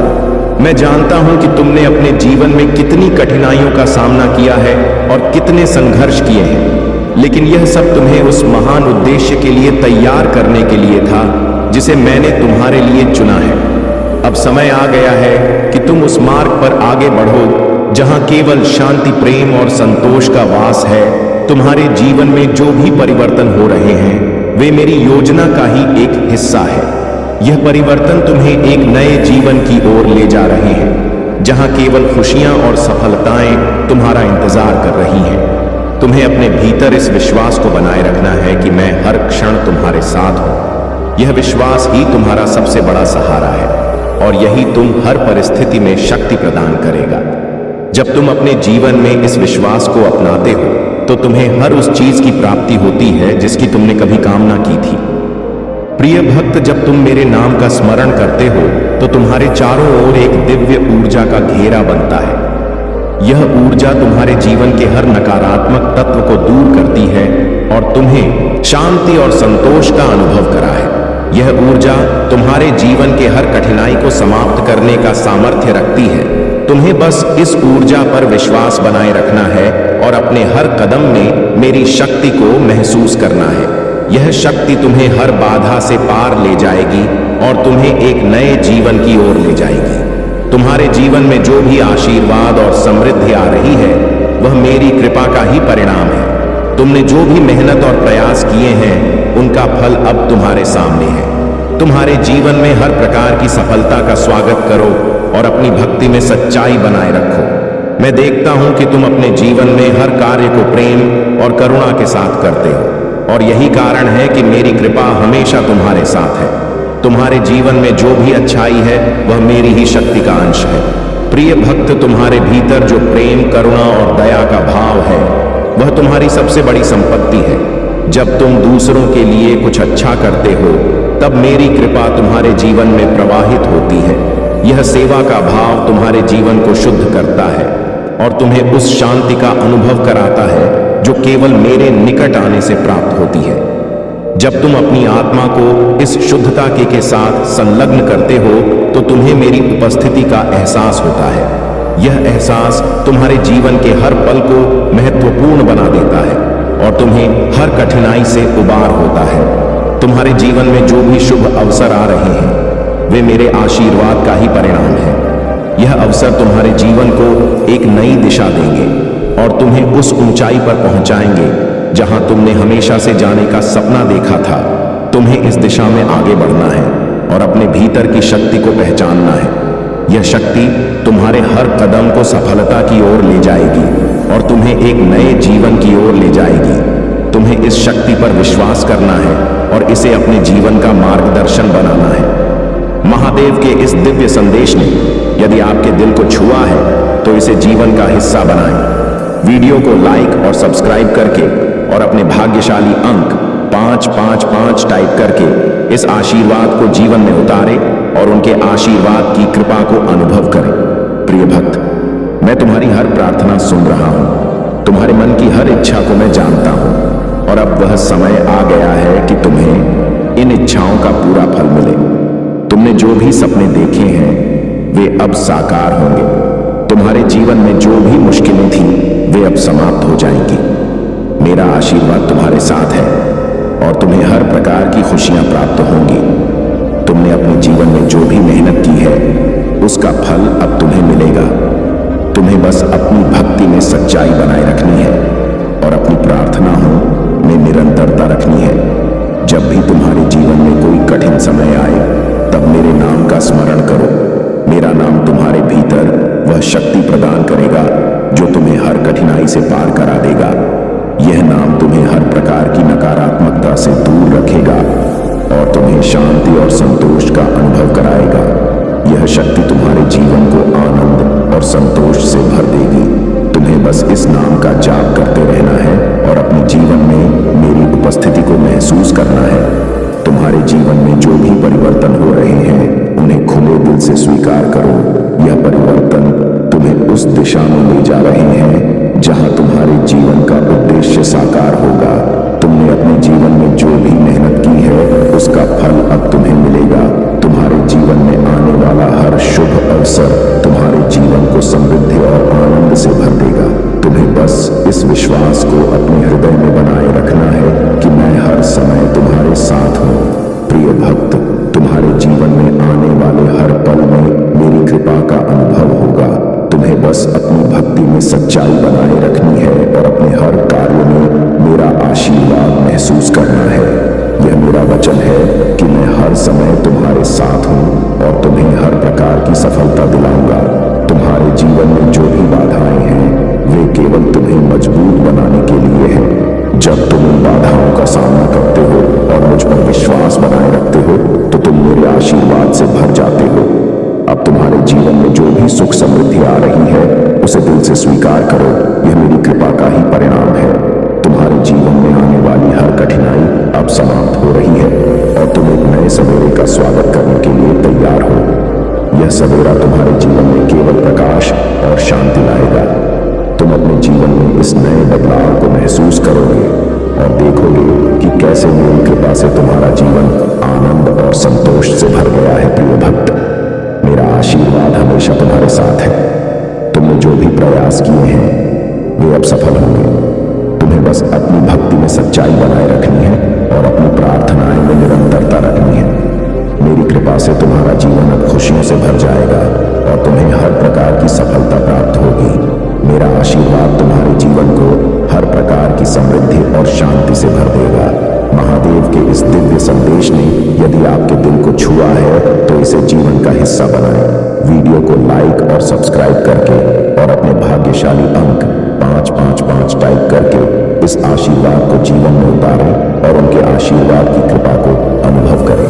मैं जानता हूं कि तुमने अपने जीवन में कितनी कठिनाइयों का सामना किया है और कितने संघर्ष किए हैं, लेकिन यह सब तुम्हें उस महान उद्देश्य के लिए तैयार करने के लिए था जिसे मैंने तुम्हारे लिए चुना है। अब समय आ गया है कि तुम उस मार्ग पर आगे बढ़ो जहां केवल शांति, प्रेम और संतोष का वास है। तुम्हारे जीवन में जो भी परिवर्तन हो रहे हैं वे मेरी योजना का ही एक हिस्सा है। यह परिवर्तन तुम्हें एक नए जीवन की ओर ले जा रहे हैं जहां केवल खुशियां और सफलताएं तुम्हारा इंतजार कर रही हैं। तुम्हें अपने भीतर इस विश्वास को बनाए रखना है कि मैं हर क्षण तुम्हारे साथ हूं। यह विश्वास ही तुम्हारा सबसे बड़ा सहारा है और यही तुम हर परिस्थिति में शक्ति प्रदान करेगा। जब तुम अपने जीवन में इस विश्वास को अपनाते हो तो तुम्हें हर उस चीज की प्राप्ति होती है जिसकी तुमने कभी कामना की थी। प्रिय भक्त, जब तुम मेरे नाम का स्मरण करते हो तो तुम्हारे चारों ओर एक दिव्य ऊर्जा का घेरा बनता है। यह ऊर्जा तुम्हारे जीवन के हर नकारात्मक तत्व को दूर करती है और तुम्हें शांति और संतोष का अनुभव कराए। यह ऊर्जा तुम्हारे जीवन के हर कठिनाई को समाप्त करने का सामर्थ्य रखती है। तुम्हें बस इस ऊर्जा पर विश्वास बनाए रखना है और अपने हर कदम में मेरी शक्ति को महसूस करना है। यह शक्ति तुम्हें हर बाधा से पार ले जाएगी और तुम्हें एक नए जीवन की ओर ले जाएगी। तुम्हारे जीवन में जो भी आशीर्वाद और समृद्धि आ रही है वह मेरी कृपा का ही परिणाम है। तुमने जो भी मेहनत और प्रयास किए हैं उनका फल अब तुम्हारे सामने है। तुम्हारे जीवन में हर प्रकार की सफलता का स्वागत करो और अपनी भक्ति में सच्चाई बनाए रखो। मैं देखता हूं कि तुम अपने जीवन में हर कार्य को प्रेम और करुणा के साथ करते हो और यही कारण है कि मेरी कृपा हमेशा तुम्हारे साथ है। तुम्हारे जीवन में जो भी अच्छाई है वह मेरी ही शक्ति का अंश है। प्रिय भक्त, तुम्हारे भीतर जो प्रेम, करुणा और दया का भाव है वह तुम्हारी सबसे बड़ी संपत्ति है। जब तुम दूसरों के लिए कुछ अच्छा करते हो तब मेरी कृपा तुम्हारे जीवन में प्रवाहित होती है। यह सेवा का भाव तुम्हारे जीवन को शुद्ध करता है और तुम्हें उस शांति का अनुभव कराता है जो केवल मेरे निकट आने से प्राप्त होती है। जब तुम अपनी आत्मा को इस शुद्धता के साथ संलग्न करते हो तो तुम्हें मेरी उपस्थिति का एहसास होता है। यह एहसास तुम्हारे जीवन के हर पल को महत्वपूर्ण बना देता है और तुम्हें हर कठिनाई से उबार होता है। तुम्हारे जीवन में जो भी शुभ अवसर आ रहे हैं वे मेरे आशीर्वाद का ही परिणाम है। यह अवसर तुम्हारे जीवन को एक नई दिशा देंगे और तुम्हें उस ऊंचाई पर पहुंचाएंगे जहां तुमने हमेशा से जाने का सपना देखा था। तुम्हें इस दिशा में आगे बढ़ना है और अपने भीतर की शक्ति को पहचानना है। यह शक्ति तुम्हारे हर कदम को सफलता की ओर ले जाएगी और तुम्हें एक नए जीवन की ओर ले जाएगी। तुम्हें इस शक्ति पर विश्वास करना है और इसे अपने जीवन का मार्गदर्शन बनाना है। महादेव के इस दिव्य संदेश ने यदि आपके दिल को छुआ है तो इसे जीवन का हिस्सा बनाएं। वीडियो को लाइक और सब्सक्राइब करके और अपने भाग्यशाली अंक 555 टाइप करके इस आशीर्वाद को जीवन में उतारें और उनके आशीर्वाद की कृपा को अनुभव करें। प्रिय भक्त, मैं तुम्हारी हर प्रार्थना सुन रहा हूं। तुम्हारे मन की हर इच्छा को मैं जानता हूं और अब वह समय आ गया है कि तुम्हें इन इच्छाओं का पूरा फल मिले। तुमने जो भी सपने देखे हैं वे अब साकार होंगे। तुम्हारे जीवन में जो भी मुश्किलें थीं वे अब समाप्त हो जाएंगी। मेरा आशीर्वाद तुम्हारे साथ है और तुम्हें हर प्रकार की खुशियां प्राप्त होंगी। तुमने अपने जीवन में जो भी मेहनत की है उसका फल अब तुम्हें मिलेगा। तुम्हें बस अपनी भक्ति में सच्चाई बनाए रखनी है और अपनी प्रार्थना में निरंतरता रखनी है। जब भी तुम्हारे जीवन में कोई कठिन समय आए तब मेरे नाम का स्मरण करो। मेरा नाम तुम्हारे भीतर वह शक्ति प्रदान करेगा जो तुम्हें हर कठिनाई से पार करा देगा। यह नाम तुम्हें हर प्रकार की नकारात्मकता से दूर रखेगा और तुम्हें शांति और संतोष का अनुभव कराएगा। यह शक्ति तुम्हारे जीवन को आनंद और संतोष से भर देगी। तुम्हें बस इस नाम का जाप करते रहना है और अपने जीवन में मेरी उपस्थिति को महसूस करना है। तुम्हारे जीवन में जो भी परिवर्तन हो रहे हैं उन्हें खुले दिल से स्वीकार करो। यह परिवर्तन तुम्हें उस दिशा में ले जा रहे हैं जहां तुम्हारे जीवन का उद्देश्य साकार होगा। तुमने अपने जीवन में जो भी मेहनत की है उसका फल अब तुम्हें मिलेगा। तुम्हारे जीवन में आने वाला हर शुभ अवसर तुम्हारे जीवन को समृद्धि और आनंद से भर देगा। तुम्हें बस इस विश्वास को अपने हृदय में बनाए रखना है कि मैं हर समय तुम्हारे साथ हूँ। प्रिय भक्त, तुम्हारे जीवन में आने वाले हर पल में में सच्चाई बनाए रखनी है और अपने हर कार्य में मेरा आशीर्वाद महसूस करना है। यह मेरा वचन है कि मैं हर समय तुम्हारे साथ हूँ और तुम्हें हर प्रकार की सफलता दिलाऊंगा। तुम्हारे जीवन में जो भी बाधाएं हैं वे केवल तुम्हें मजबूत बनाने के लिए हैं। जब तुम इन बाधाओं का सामना करते हो और मुझ पर विश्वास बनाए रखते हो तो तुम मेरे आशीर्वाद से भर जाते हो। अब तुम्हारे जीवन में जो भी सुख समृद्धि आ रही है उसे दिल से स्वीकार करो। यह मेरी कृपा का ही परिणाम है। तुम्हारे जीवन में आने वाली हर कठिनाई अब समाप्त हो रही है और तुम एक नए सवेरे का स्वागत करने के लिए तैयार हो। यह सवेरा तुम्हारे जीवन में केवल प्रकाश और शांति लाएगा। तुम अपने जीवन में इस नए बदलाव को महसूस करोगे और देखोगे कि कैसे मेरी कृपा से तुम्हारा जीवन आनंद और संतोष से भर गया है। प्रिय भक्त, मेरा आशीर्वाद हमेशा तुम्हारे साथ है। तुमने जो भी प्रयास किए हैं वे अब सफल होंगे। तुम्हें बस अपनी भक्ति में सच्चाई बनाए रखनी है और अपनी प्रार्थनाएं में निरंतरता रखनी है। मेरी कृपा से तुम्हारा जीवन अब खुशियों से भर जाएगा और तुम्हें हर प्रकार की सफलता प्राप्त होगी। मेरा आशीर्वाद तुम्हारे जीवन को हर प्रकार की समृद्धि और शांति से भर देगा। महादेव के इस दिव्य संदेश ने यदि आपके दिल को छुआ है तो इसे जीवन का हिस्सा बनाएं। वीडियो को लाइक और सब्सक्राइब करके और अपने भाग्यशाली अंक 555 टाइप करके इस आशीर्वाद को जीवन में उतारें और उनके आशीर्वाद की कृपा को अनुभव करें।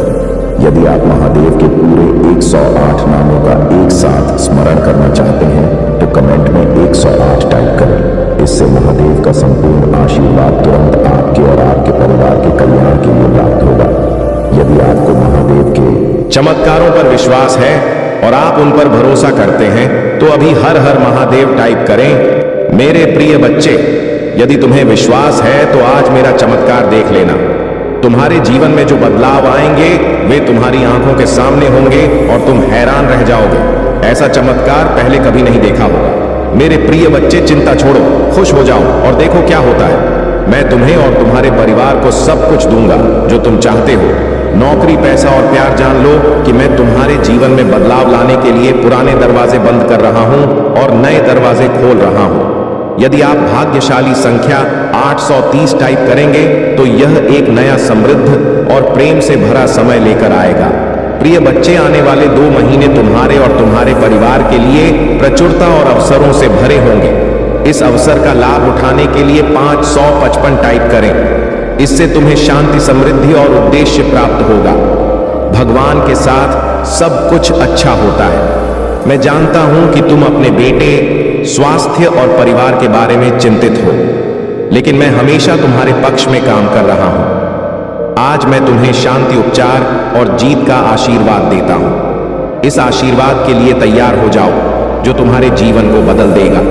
यदि आप महादेव के पूरे 108 नामों का एक साथ स्मरण करना चाहते हैं तो कमेंट में 108 टाइप करें। इससे महादेव का संपूर्ण आशीर्वाद तुरंत आपके और आपके परिवार के कल्याण के लिए प्राप्त होगा। यदि आपको महादेव के चमत्कारों पर विश्वास है और आप उन पर भरोसा करते हैं तो अभी हर हर महादेव टाइप करें। मेरे प्रिय बच्चे, यदि तुम्हें विश्वास है तो आज मेरा चमत्कार देख लेना। तुम्हारे जीवन में जो बदलाव आएंगे वे तुम्हारी आंखों के सामने होंगे और तुम हैरान रह जाओगे। ऐसा चमत्कार पहले कभी नहीं देखा होगा। मेरे प्रिय बच्चे, चिंता छोड़ो, खुश हो जाओ और देखो क्या होता है। मैं तुम्हें और तुम्हारे परिवार को सब कुछ दूंगा जो तुम चाहते हो। नौकरी, पैसा और प्यार। जान लो कि मैं तुम्हारे जीवन में बदलाव लाने के लिए पुराने दरवाजे बंद कर रहा हूं और नए दरवाजे खोल रहा हूं। यदि आप भाग्यशाली संख्या 830 टाइप करेंगे तो यह एक नया समृद्ध और प्रेम से भरा समय लेकर आएगा। प्रिय बच्चे, आने वाले 2 महीने तुम्हारे और तुम्हारे परिवार के लिए प्रचुरता और अवसरों से भरे होंगे। इस अवसर का लाभ उठाने के लिए 555 टाइप करें। इससे तुम्हें शांति, समृद्धि और उद्देश्य प्राप्त होगा। भगवान के साथ सब कुछ अच्छा होता है। मैं जानता हूं कि तुम अपने बेटे, स्वास्थ्य और परिवार के बारे में चिंतित हो, लेकिन मैं हमेशा तुम्हारे पक्ष में काम कर रहा हूं। आज मैं तुम्हें शांति, उपचार और जीत का आशीर्वाद देता हूं। इस आशीर्वाद के लिए तैयार हो जाओ जो तुम्हारे जीवन को बदल देगा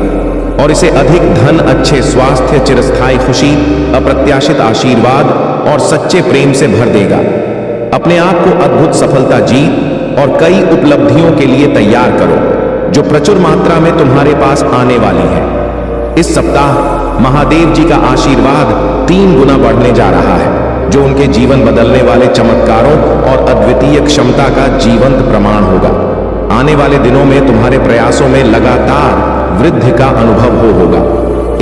और इसे अधिक धन, अच्छे स्वास्थ्य, चिरस्थायी खुशी, अप्रत्याशित आशीर्वाद और सच्चे प्रेम से भर देगा। अपने आप को अद्भुत सफलता, जीत और कई उपलब्धियों के लिए तैयार करो जो प्रचुर मात्रा में तुम्हारे पास आने वाली है। इस सप्ताह महादेव जी का आशीर्वाद 3 गुना बढ़ने जा रहा है, जो उनके जीवन बदलने वाले चमत्कारों और अद्वितीय क्षमता का जीवंत प्रमाण होगा। आने वाले दिनों में तुम्हारे प्रयासों में लगातार वृद्धि का अनुभव होगा।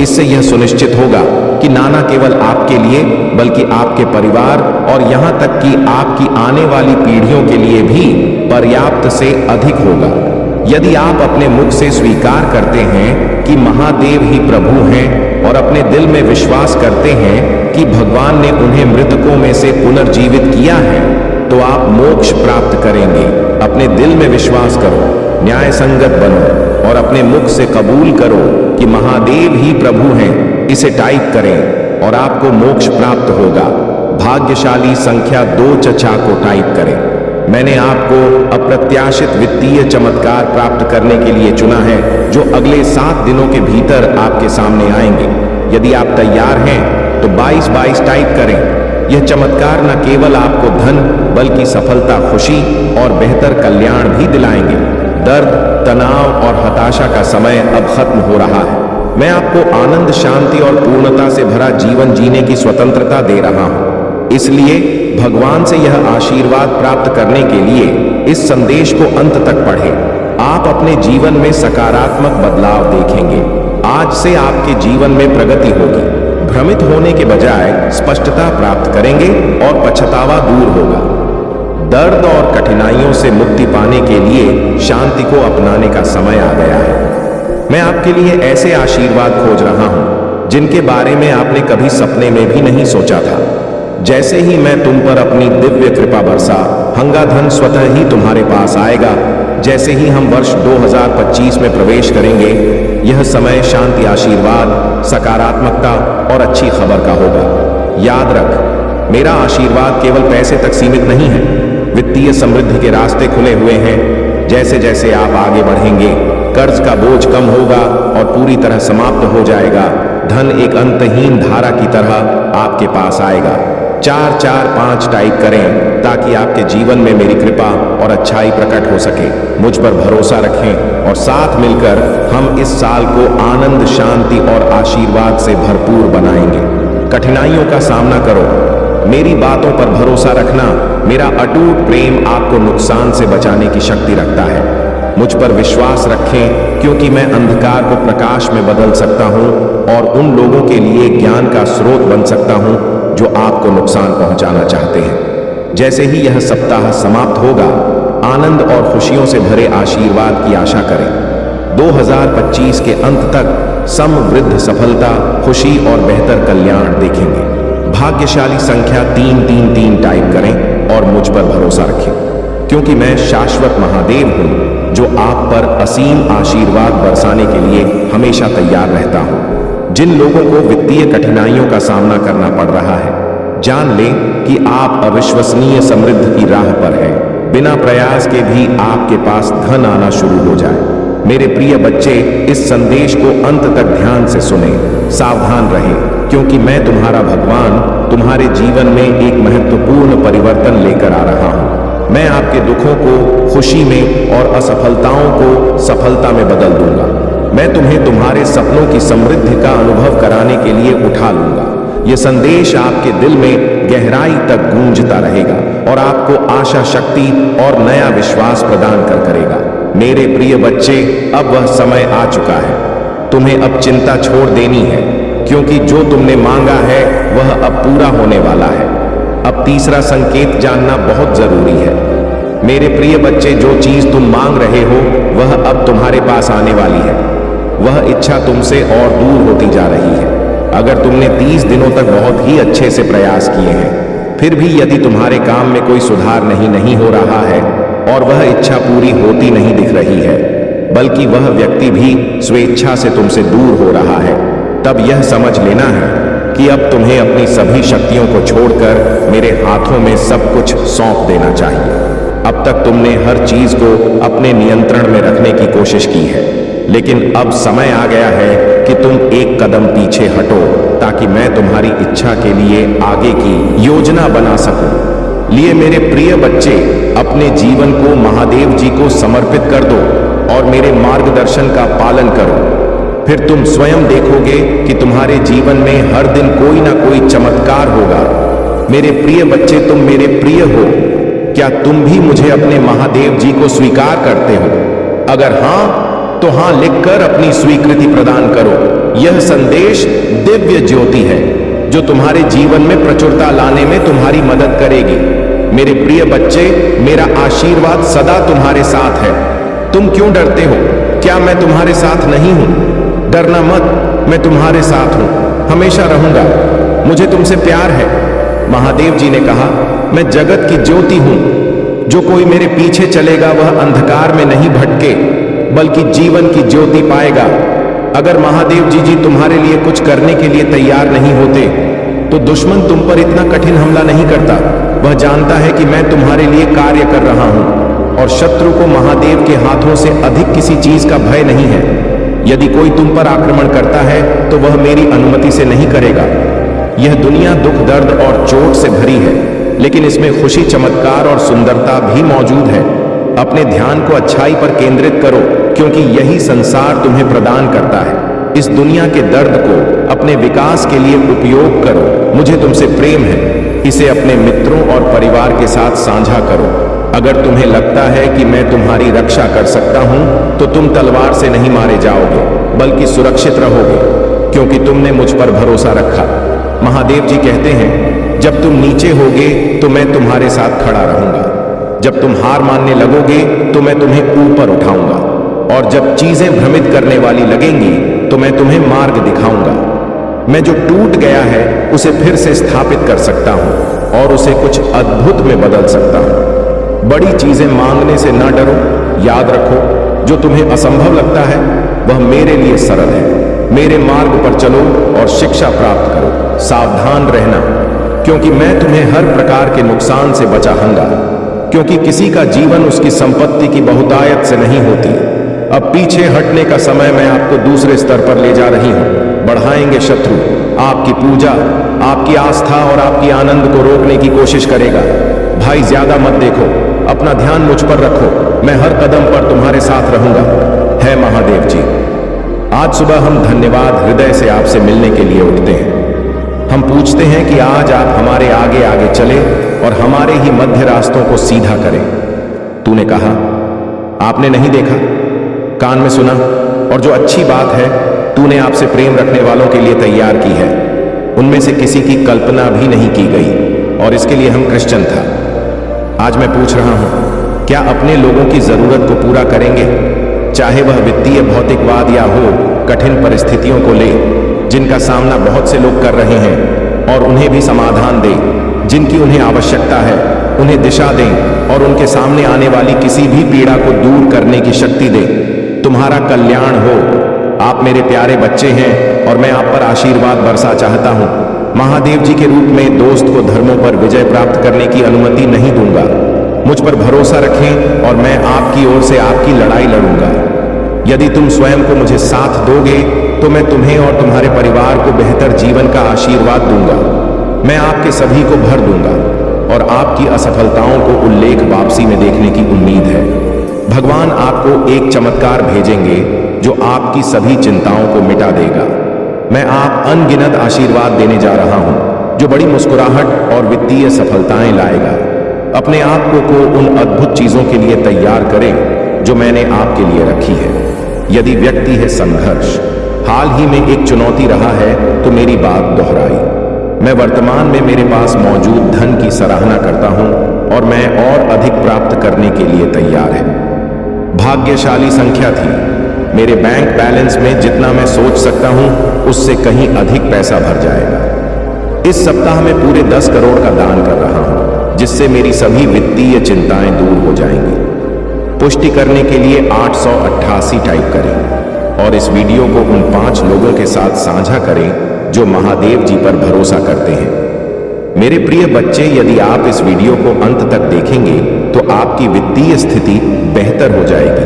इससे यह सुनिश्चित होगा कि न केवल आपके लिए बल्कि आपके परिवार और यहां तक कि आपकी आने वाली पीढ़ियों के लिए भी पर्याप्त से अधिक होगा। यदि आप अपने मुख से स्वीकार करते हैं कि महादेव ही प्रभु हैं और अपने दिल में विश्वास करते हैं कि भगवान ने उन्हें मृतकों में से पुनर्जीवित किया है, तो आप मोक्ष प्राप्त करेंगे। अपने दिल में विश्वास करो, न्याय संगत बनो और अपने मुख से कबूल करो कि महादेव ही प्रभु हैं। इसे टाइप करें और आपको मोक्ष प्राप्त होगा। भाग्यशाली संख्या 2 चचा को टाइप करें। मैंने आपको अप्रत्याशित वित्तीय चमत्कार प्राप्त करने के लिए चुना है जो अगले 7 दिनों के भीतर आपके सामने आएंगे। यदि आप तैयार हैं तो 2222 टाइप करें। यह चमत्कार न केवल आपको धन बल्कि सफलता, खुशी और बेहतर कल्याण भी दिलाएंगे। दर्द, तनाव और हताशा का समय अब खत्म हो रहा है। मैं आपको आनंद, शांति और पूर्णता से भरा जीवन जीने की स्वतंत्रता दे रहा हूं। इसलिए भगवान से यह आशीर्वाद प्राप्त करने के लिए इस संदेश को अंत तक पढ़ें। आप अपने जीवन में सकारात्मक बदलाव देखेंगे। आज से आपके जीवन में प्रगति होगी। भ्रमित होने के बजाय स्पष्टता प्राप्त करेंगे और पछतावा दूर होगा। दर्द और कठिनाइयों से मुक्ति पाने के लिए शांति को अपनाने का समय आ गया है। मैं आपके लिए ऐसे आशीर्वाद खोज रहा हूं जिनके बारे में आपने कभी सपने में भी नहीं सोचा था। जैसे ही मैं तुम पर अपनी दिव्य कृपा बरसा, हंगाधन स्वतः ही तुम्हारे पास आएगा। जैसे ही हम वर्ष 2025 में प्रवेश करेंगे, यह समय शांति, आशीर्वाद, सकारात्मकता और अच्छी खबर का होगा। याद रख, मेरा आशीर्वाद केवल पैसे तक सीमित नहीं है। वित्तीय समृद्धि के रास्ते खुले हुए हैं। जैसे जैसे आप आगे बढ़ेंगे, कर्ज का बोझ कम होगा और पूरी तरह समाप्त हो जाएगा। धन एक अंतहीन धारा की तरह आपके पास आएगा। 445 टाइप करें ताकि आपके जीवन में मेरी कृपा और अच्छाई प्रकट हो सके। मुझ पर भरोसा रखें और साथ मिलकर हम इस साल को आनंद, शांति और आशीर्वाद से भरपूर बनाएंगे। कठिनाइयों का सामना करो, मेरी बातों पर भरोसा रखना। मेरा अटूट प्रेम आपको नुकसान से बचाने की शक्ति रखता है। मुझ पर विश्वास रखें, क्योंकि मैं अंधकार को प्रकाश में बदल सकता हूं और उन लोगों के लिए ज्ञान का स्रोत बन सकता हूं जो आपको नुकसान पहुंचाना चाहते हैं। जैसे ही यह सप्ताह समाप्त होगा, आनंद और खुशियों से भरे आशीर्वाद की आशा करें। 2025 के अंत तक समृद्ध सफलता, खुशी और बेहतर कल्याण देखेंगे। भाग्यशाली संख्या 333 टाइप करें और मुझ पर भरोसा रखें, क्योंकि मैं शाश्वत महादेव हूं जो आप पर असीम आशीर्वाद बरसाने के लिए हमेशा तैयार रहता हूं। जिन लोगों को वित्तीय कठिनाइयों का सामना करना पड़ रहा है, जान लें कि आप अविश्वसनीय समृद्धि की राह पर हैं। बिना प्रयास के भी आपके पास धन आना शुरू हो जाए। मेरे प्रिय बच्चे, इस संदेश को अंत तक ध्यान से सुने। सावधान रहें, क्योंकि मैं तुम्हारा भगवान तुम्हारे जीवन में एक महत्वपूर्ण परिवर्तन लेकर आ रहा हूं। मैं आपके दुखों को खुशी में और असफलताओं को सफलता में बदल दूंगा। मैं तुम्हें तुम्हारे सपनों की समृद्धि का अनुभव कराने के लिए उठा लूंगा। यह संदेश आपके दिल में गहराई तक गूंजता रहेगा और आपको आशा, शक्ति और नया विश्वास प्रदान करेगा। मेरे प्रिय बच्चे, अब वह समय आ चुका है। तुम्हें अब चिंता छोड़ देनी है, क्योंकि जो तुमने मांगा है वह अब पूरा होने वाला है। अब तीसरा संकेत जानना बहुत जरूरी है। मेरे प्रिय बच्चे, जो चीज तुम मांग रहे हो वह अब तुम्हारे पास आने वाली है। वह इच्छा तुमसे और दूर होती जा रही है। अगर तुमने 30 दिनों तक बहुत ही अच्छे से प्रयास किए हैं, फिर भी यदि तुम्हारे काम में कोई सुधार नहीं हो रहा है और वह इच्छा पूरी होती नहीं दिख रही है, बल्कि वह व्यक्ति भी स्वेच्छा से तुमसे दूर हो रहा है, तब यह समझ लेना है कि अब तुम्हें अपनी सभी शक्तियों को छोड़कर मेरे हाथों में सब कुछ सौंप देना चाहिए। अब तक तुमने हर चीज को अपने नियंत्रण में रखने की कोशिश की है, लेकिन अब समय आ गया है कि तुम एक कदम पीछे हटो, ताकि मैं तुम्हारी इच्छा के लिए आगे की योजना बना सकूं। लिए मेरे प्रिय बच्चे, अपने जीवन को महादेव जी को समर्पित कर दो और मेरे मार्गदर्शन का पालन करो। फिर तुम स्वयं देखोगे कि तुम्हारे जीवन में हर दिन कोई ना कोई चमत्कार होगा। मेरे प्रिय बच्चे, तुम मेरे प्रिय हो। क्या तुम भी मुझे अपने महादेव जी को स्वीकार करते हो? अगर हां, तो हां लिखकर अपनी स्वीकृति प्रदान करो। यह संदेश दिव्य ज्योति है जो तुम्हारे जीवन में प्रचुरता लाने में तुम्हारी मदद करेगी। मेरे प्रिय बच्चे, मेरा आशीर्वाद सदा तुम्हारे साथ है। तुम क्यों डरते हो? क्या मैं तुम्हारे साथ नहीं हूं? डरना मत, मैं तुम्हारे साथ हूं, हमेशा रहूंगा। मुझे तुमसे प्यार है। महादेव जी ने कहा, मैं जगत की ज्योति हूं। जो कोई मेरे पीछे चलेगा वह अंधकार में नहीं भटके, बल्कि जीवन की ज्योति पाएगा। अगर महादेव जी तुम्हारे लिए कुछ करने के लिए तैयार नहीं होते, तो दुश्मन तुम पर इतना कठिन हमला नहीं करता। वह जानता है कि मैं तुम्हारे लिए कार्य कर रहा हूं और शत्रु को महादेव के हाथों से अधिक किसी चीज का भय नहीं है। यदि कोई तुम पर आक्रमण करता है तो वह मेरी अनुमति से नहीं करेगा। यह दुनिया दुख, दर्द और चोट से भरी है, लेकिन इसमें खुशी, चमत्कार और सुंदरता भी मौजूद है। अपने ध्यान को अच्छाई पर केंद्रित करो, क्योंकि यही संसार तुम्हें प्रदान करता है। इस दुनिया के दर्द को अपने विकास के लिए उपयोग करो। मुझे तुमसे प्रेम है, इसे अपने मित्रों और परिवार के साथ साझा करो। अगर तुम्हें लगता है कि मैं तुम्हारी रक्षा कर सकता हूं, तो तुम तलवार से नहीं मारे जाओगे, बल्कि सुरक्षित रहोगे, क्योंकि तुमने मुझ पर भरोसा रखा। महादेव जी कहते हैं, जब तुम नीचे होगे तो मैं तुम्हारे साथ खड़ा रहूंगा, जब तुम हार मानने लगोगे तो मैं तुम्हें ऊपर उठाऊंगा, और जब चीजें भ्रमित करने वाली लगेंगी तो मैं तुम्हें मार्ग दिखाऊंगा। मैं जो टूट गया है उसे फिर से स्थापित कर सकता हूं और उसे कुछ अद्भुत में बदल सकता हूं। बड़ी चीजें मांगने से न डरो, याद रखो, जो तुम्हें असंभव लगता है वह मेरे लिए सरल है। मेरे मार्ग पर चलो और शिक्षा प्राप्त करो। सावधान रहना, क्योंकि मैं तुम्हें हर प्रकार के नुकसान से बचाऊंगा, क्योंकि किसी का जीवन उसकी संपत्ति की बहुतायत से नहीं होती। अब पीछे हटने का समय, मैं आपको दूसरे स्तर पर ले जा रही हूं। बढ़ाएंगे शत्रु, आपकी पूजा, आपकी आस्था और आपकी आनंद को रोकने की कोशिश करेगा। भाई ज्यादा मत देखो, अपना ध्यान मुझ पर रखो, मैं हर कदम पर तुम्हारे साथ रहूंगा। है महादेव जी। आज सुबह हम धन्यवाद हृदय से आपसे मिलने के लिए उठते हैं। हम पूछते हैं कि आज आप हमारे आगे आगे चले और हमारे ही मध्य रास्तों को सीधा करें। तूने कहा, आपने नहीं देखा, कान में सुना, और जो अच्छी बात है तूने आपसे प्रेम रखने वालों के लिए तैयार की है, उनमें से किसी की कल्पना भी नहीं की गई, और इसके लिए हम क्रिश्चियन था। आज मैं पूछ रहा हूं, क्या अपने लोगों की जरूरत को पूरा करेंगे, चाहे वह वित्तीय भौतिकवाद या हो कठिन परिस्थितियों को ले, जिनका सामना बहुत से लोग कर रहे हैं, और उन्हें भी समाधान दे, जिनकी उन्हें आवश्यकता है, उन्हें दिशा दें और उनके सामने आने वाली किसी भी पीड़ा को दूर करने की शक्ति दे। तुम्हारा कल्याण हो। आप मेरे प्यारे बच्चे हैं और मैं आप पर आशीर्वाद बरसा चाहता हूं। महादेव जी के रूप में दोस्त को धर्मों पर विजय प्राप्त करने की अनुमति नहीं दूंगा। मुझ पर भरोसा रखें और मैं आपकी ओर से आपकी लड़ाई लड़ूंगा। यदि तुम स्वयं को मुझे साथ दोगे तो मैं तुम्हें और तुम्हारे परिवार को बेहतर जीवन का आशीर्वाद दूंगा। मैं आपके सभी को भर दूंगा और आपकी असफलताओं को उल्लेख वापसी में देखने की उम्मीद है। भगवान आपको एक चमत्कार भेजेंगे जो आपकी सभी चिंताओं को मिटा देगा। मैं आप अनगिनत आशीर्वाद देने जा रहा हूं, जो बड़ी मुस्कुराहट और वित्तीय सफलताएं लाएगा। अपने आप को उन अद्भुत चीजों के लिए तैयार करें जो मैंने आपके लिए रखी है। यदि व्यक्ति है संघर्ष, हाल ही में एक चुनौती रहा है, तो मेरी बात दोहराई। मैं वर्तमान में मेरे पास मौजूद धन की सराहना करता हूं और मैं और अधिक प्राप्त करने के लिए तैयार है। भाग्यशाली संख्या थी। मेरे बैंक बैलेंस में जितना मैं सोच सकता हूं उससे कहीं अधिक पैसा भर जाएगा। इस सप्ताह में पूरे 10 करोड़ का दान कर रहा हूं, जिससे मेरी सभी वित्तीय चिंताएं दूर हो जाएंगी। पुष्टि करने के लिए 888 टाइप करें और इस वीडियो को उन 5 लोगों के साथ साझा करें जो महादेव जी पर भरोसा करते हैं। मेरे प्रिय बच्चे, यदि आप इस वीडियो को अंत तक देखेंगे तो आपकी वित्तीय स्थिति बेहतर हो जाएगी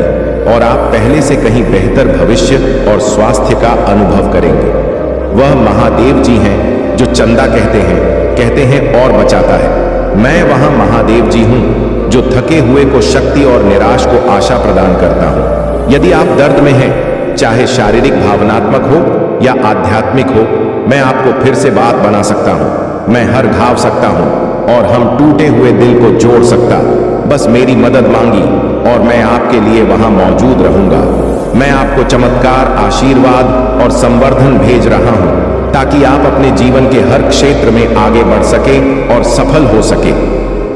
और आप पहले से कहीं बेहतर भविष्य और स्वास्थ्य का अनुभव करेंगे। वह महादेव जी हैं जो चंदा कहते हैं और बचाता है। मैं वहां महादेव जी हूं जो थके हुए को शक्ति और निराश को आशा प्रदान करता हूं। यदि आप दर्द में हैं, चाहे शारीरिक, भावनात्मक हो या आध्यात्मिक हो, मैं आपको फिर से बात बना सकता हूं। मैं हर घाव सकता हूं और हम टूटे हुए दिल को जोड़ सकता। बस मेरी मदद मांगी और मैं आपके लिए वहां मौजूद रहूंगा। मैं आपको चमत्कार, आशीर्वाद और संवर्धन भेज रहा हूं ताकि आप अपने जीवन के हर क्षेत्र में आगे बढ़ सके और सफल हो सके।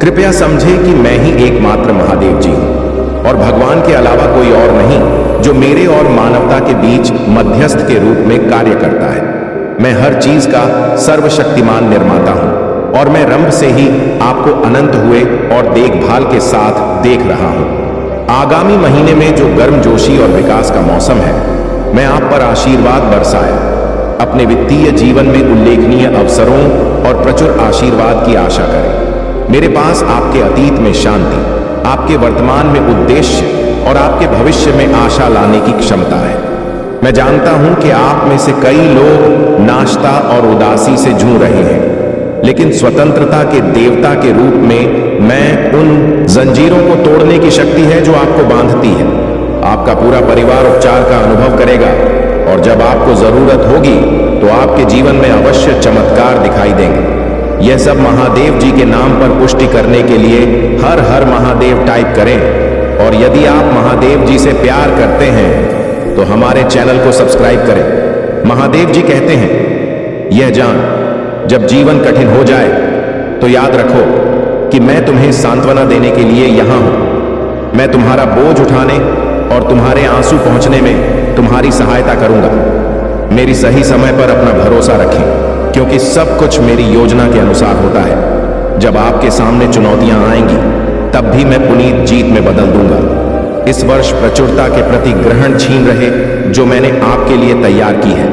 कृपया समझें कि मैं ही एकमात्र महादेव जी हूं और भगवान के अलावा कोई और नहीं जो मेरे और मानवता के बीच मध्यस्थ के रूप में कार्य करता है। मैं हर चीज का सर्वशक्तिमान निर्माता हूं और मैं रंभ से ही आपको अनंत हुए और देखभाल के साथ देख रहा हूं। आगामी महीने में जो गर्मजोशी और विकास का मौसम है, मैं आप पर आशीर्वाद बरसाया। अपने वित्तीय जीवन में उल्लेखनीय अवसरों और प्रचुर आशीर्वाद की आशा करें। मेरे पास आपके अतीत में शांति, आपके वर्तमान में उद्देश्य और आपके भविष्य में आशा लाने की क्षमता है। मैं जानता हूं कि आप में से कई लोग नाश्ता और उदासी से जूझ रहे हैं, लेकिन स्वतंत्रता के देवता के रूप में मैं उन जंजीरों को तोड़ने की शक्ति है जो आपको बांधती है। आपका पूरा परिवार उपचार का अनुभव करेगा और जब आपको जरूरत होगी तो आपके जीवन में अवश्य चमत्कार दिखाई देंगे। यह सब महादेव जी के नाम पर पुष्टि करने के लिए हर हर महादेव टाइप करें और यदि आप महादेव जी से प्यार करते हैं तो तो हमारे चैनल को सब्सक्राइब करें। महादेव जी कहते हैं, यह जान जब जीवन कठिन हो जाए तो याद रखो कि मैं तुम्हें सांत्वना देने के लिए यहां हूं। मैं तुम्हारा बोझ उठाने और तुम्हारे आंसू पहुंचने में तुम्हारी सहायता करूंगा। मेरी सही समय पर अपना भरोसा रखें, क्योंकि सब कुछ मेरी योजना के अनुसार होता है। जब आपके सामने चुनौतियां आएंगी तब भी मैं पुनीत जीत में बदल दूंगा। इस वर्ष प्रचुरता के प्रति ग्रहण छीन रहे जो मैंने आपके लिए तैयार की है।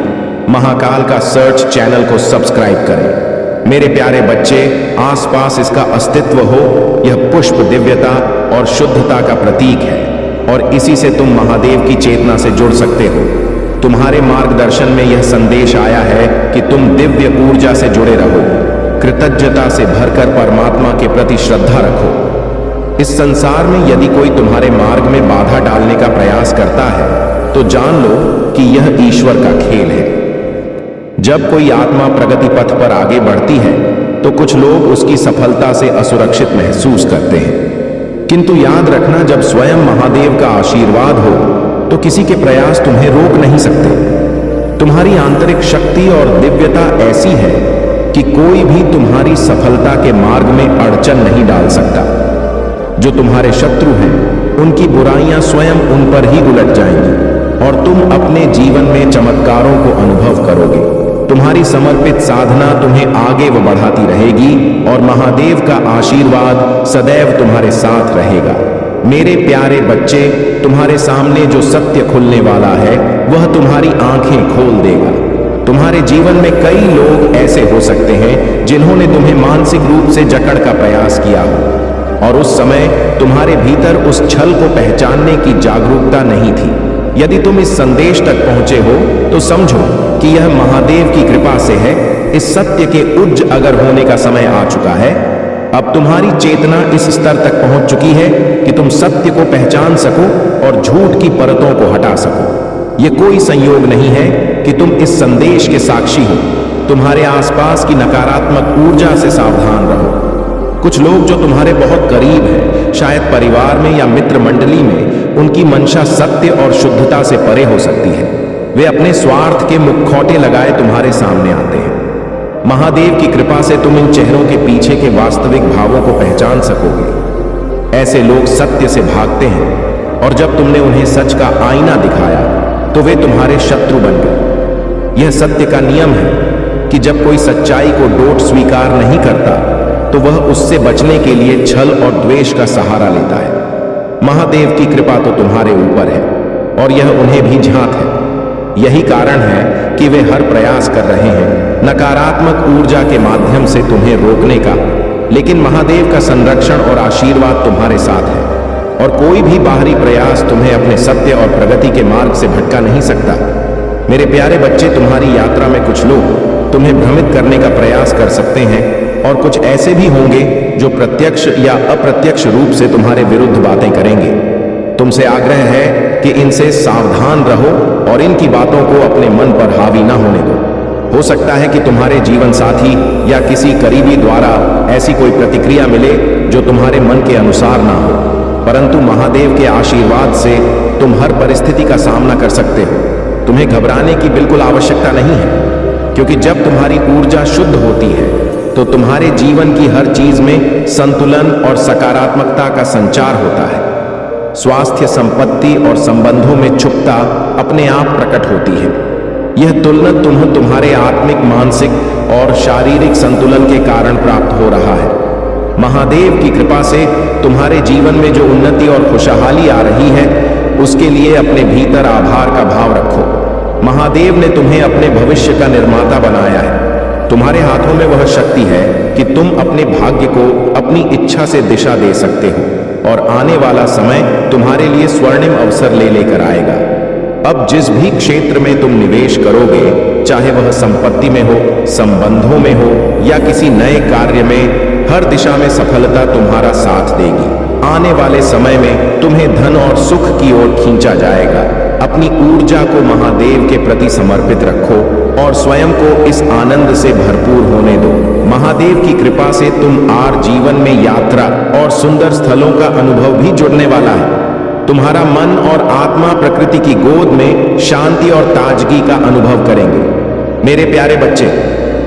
महाकाल का सर्च चैनल को सब्सक्राइब करें। मेरे प्यारे बच्चे, आसपास इसका अस्तित्व हो, यह पुष्प दिव्यता और शुद्धता का प्रतीक है और इसी से तुम महादेव की चेतना से जुड़ सकते हो। तुम्हारे मार्गदर्शन में यह संदेश आया है कि तुम दिव्य ऊर्जा से जुड़े रहो, कृतज्ञता से भरकर परमात्मा के प्रति श्रद्धा रखो। इस संसार में यदि कोई तुम्हारे मार्ग में बाधा डालने का प्रयास करता है तो जान लो कि यह ईश्वर का खेल है। जब कोई आत्मा प्रगति पथ पर आगे बढ़ती है तो कुछ लोग उसकी सफलता से असुरक्षित महसूस करते हैं, किंतु याद रखना, जब स्वयं महादेव का आशीर्वाद हो तो किसी के प्रयास तुम्हें रोक नहीं सकते। तुम्हारी आंतरिक शक्ति और दिव्यता ऐसी है कि कोई भी तुम्हारी सफलता के मार्ग में अड़चन नहीं डाल सकता। जो तुम्हारे शत्रु हैं उनकी बुराइयां स्वयं उन पर ही उलट जाएंगी और तुम अपने जीवन में चमत्कारों को अनुभव करोगे। तुम्हारी समर्पित साधना तुम्हें आगे बढ़ाती रहेगी और महादेव का आशीर्वाद सदैव तुम्हारे साथ रहेगा। मेरे प्यारे बच्चे, तुम्हारे सामने जो सत्य खुलने वाला है वह तुम्हारी आंखें खोल देगा। तुम्हारे जीवन में कई लोग ऐसे हो सकते हैं जिन्होंने तुम्हें मानसिक रूप से जकड़ का प्रयास किया हो और उस समय तुम्हारे भीतर उस छल को पहचानने की जागरूकता नहीं थी। यदि तुम इस संदेश तक पहुंचे हो तो समझो कि यह महादेव की कृपा से है। इस सत्य के उच्च अगर होने का समय आ चुका है। अब तुम्हारी चेतना इस स्तर तक पहुंच चुकी है कि तुम सत्य को पहचान सको और झूठ की परतों को हटा सको। यह कोई संयोग नहीं है कि तुम इस संदेश के साक्षी हो। तुम्हारे आसपास की नकारात्मक ऊर्जा से सावधान रहो। कुछ लोग जो तुम्हारे बहुत करीब हैं, शायद परिवार में या मित्र मंडली में, उनकी मंशा सत्य और शुद्धता से परे हो सकती है। वे अपने स्वार्थ के मुखौटे लगाए तुम्हारे सामने आते हैं। महादेव की कृपा से तुम इन चेहरों के पीछे के वास्तविक भावों को पहचान सकोगे। ऐसे लोग सत्य से भागते हैं और जब तुमने उन्हें सच का आईना दिखाया तो वे तुम्हारे शत्रु बन गए। यह सत्य का नियम है कि जब कोई सच्चाई को डोट स्वीकार नहीं करता तो वह उससे बचने के लिए छल और द्वेष का सहारा लेता है। महादेव की कृपा तो तुम्हारे ऊपर है और यह उन्हें भी झांक है। यही कारण है कि वे हर प्रयास कर रहे हैं नकारात्मक ऊर्जा के माध्यम से तुम्हें रोकने का, लेकिन महादेव का संरक्षण और आशीर्वाद तुम्हारे साथ है और कोई भी बाहरी प्रयास तुम्हें अपने सत्य और प्रगति के मार्ग से भटका नहीं सकता। मेरे प्यारे बच्चे, तुम्हारी यात्रा में कुछ लोग तुम्हें भ्रमित करने का प्रयास कर सकते हैं और कुछ ऐसे भी होंगे जो प्रत्यक्ष या अप्रत्यक्ष रूप से तुम्हारे विरुद्ध बातें करेंगे। तुमसे आग्रह है कि इनसे सावधान रहो और इनकी बातों को अपने मन पर हावी ना होने दो। हो सकता है कि तुम्हारे जीवन साथी या किसी करीबी द्वारा ऐसी कोई प्रतिक्रिया मिले जो तुम्हारे मन के अनुसार ना हो, परंतु महादेव के आशीर्वाद से तुम हर परिस्थिति का सामना कर सकते हो। तुम्हें घबराने की बिल्कुल आवश्यकता नहीं है, क्योंकि जब तुम्हारी ऊर्जा शुद्ध होती है तो तुम्हारे जीवन की हर चीज में संतुलन और सकारात्मकता का संचार होता है। स्वास्थ्य, संपत्ति और संबंधों में चुपता अपने आप प्रकट होती है। यह तुलना तुम्हें तुम्हारे आत्मिक, मानसिक और शारीरिक संतुलन के कारण प्राप्त हो रहा है। महादेव की कृपा से तुम्हारे जीवन में जो उन्नति और खुशहाली आ रही है उसके लिए अपने भीतर आभार का भाव रखो। महादेव ने तुम्हें अपने भविष्य का निर्माता बनाया है। तुम्हारे हाथों में वह शक्ति है कि तुम अपने भाग्य को अपनी इच्छा से दिशा दे सकते हो और आने वाला समय तुम्हारे लिए स्वर्णिम अवसर लेकर आएगा। अब जिस भी क्षेत्र में तुम निवेश करोगे, चाहे वह संपत्ति में हो, संबंधों में हो या किसी नए कार्य में, हर दिशा में सफलता तुम्हारा साथ देगी। आने वाले समय में तुम्हें धन और सुख की ओर खींचा जाएगा। अपनी ऊर्जा को महादेव के प्रति समर्पित रखो और स्वयं को इस आनंद से भरपूर होने दो। महादेव की कृपा से तुम आर जीवन में यात्रा और सुंदर स्थलों का अनुभव भी जुड़ने वाला है। तुम्हारा मन और आत्मा प्रकृति की गोद में शांति और ताजगी का अनुभव करेंगे। मेरे प्यारे बच्चे,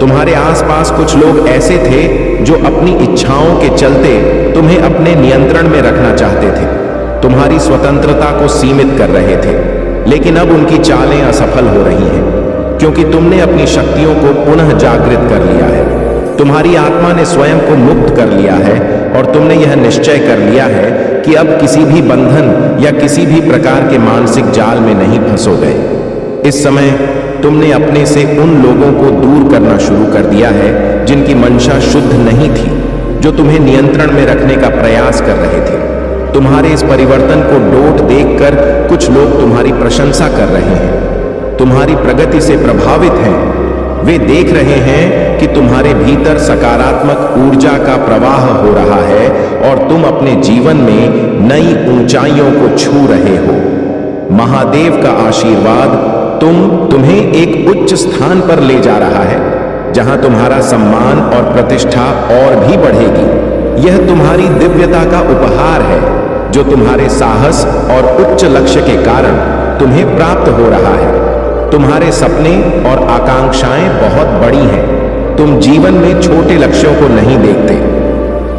तुम्हारे आसपास कुछ लोग ऐसे थे जो अपनी इच्छाओं के चलते तुम्हें अपने नियंत्रण में रखना चाहते थे, तुम्हारी स्वतंत्रता को सीमित कर रहे थे, लेकिन अब उनकी चालें असफल हो रही हैं, क्योंकि तुमने अपनी शक्तियों को पुनः जागृत कर लिया है। तुम्हारी आत्मा ने स्वयं को मुक्त कर लिया है और तुमने यह निश्चय कर लिया है कि अब किसी भी बंधन या किसी भी प्रकार के मानसिक जाल में नहीं फंसोगे। इस समय तुमने अपने से उन लोगों को दूर करना शुरू कर दिया है जिनकी मंशा शुद्ध नहीं थी, जो तुम्हें नियंत्रण में रखने का प्रयास कर रहे थे। तुम्हारे इस परिवर्तन को डोट देखकर कुछ लोग तुम्हारी प्रशंसा कर रहे हैं, तुम्हारी प्रगति से प्रभावित हैं। वे देख रहे हैं कि तुम्हारे भीतर सकारात्मक ऊर्जा का प्रवाह हो रहा है और तुम अपने जीवन में नई ऊंचाइयों को छू रहे हो। महादेव का आशीर्वाद तुम्हें एक उच्च स्थान पर ले जा रहा है, जहां तुम्हारा सम्मान और प्रतिष्ठा और भी बढ़ेगी। यह तुम्हारी दिव्यता का उपहार है, जो तुम्हारे साहस और उच्च लक्ष्य के कारण तुम्हें प्राप्त हो रहा है। तुम्हारे सपने और आकांक्षाएं बहुत बड़ी हैं। तुम जीवन में छोटे लक्ष्यों को नहीं देखते।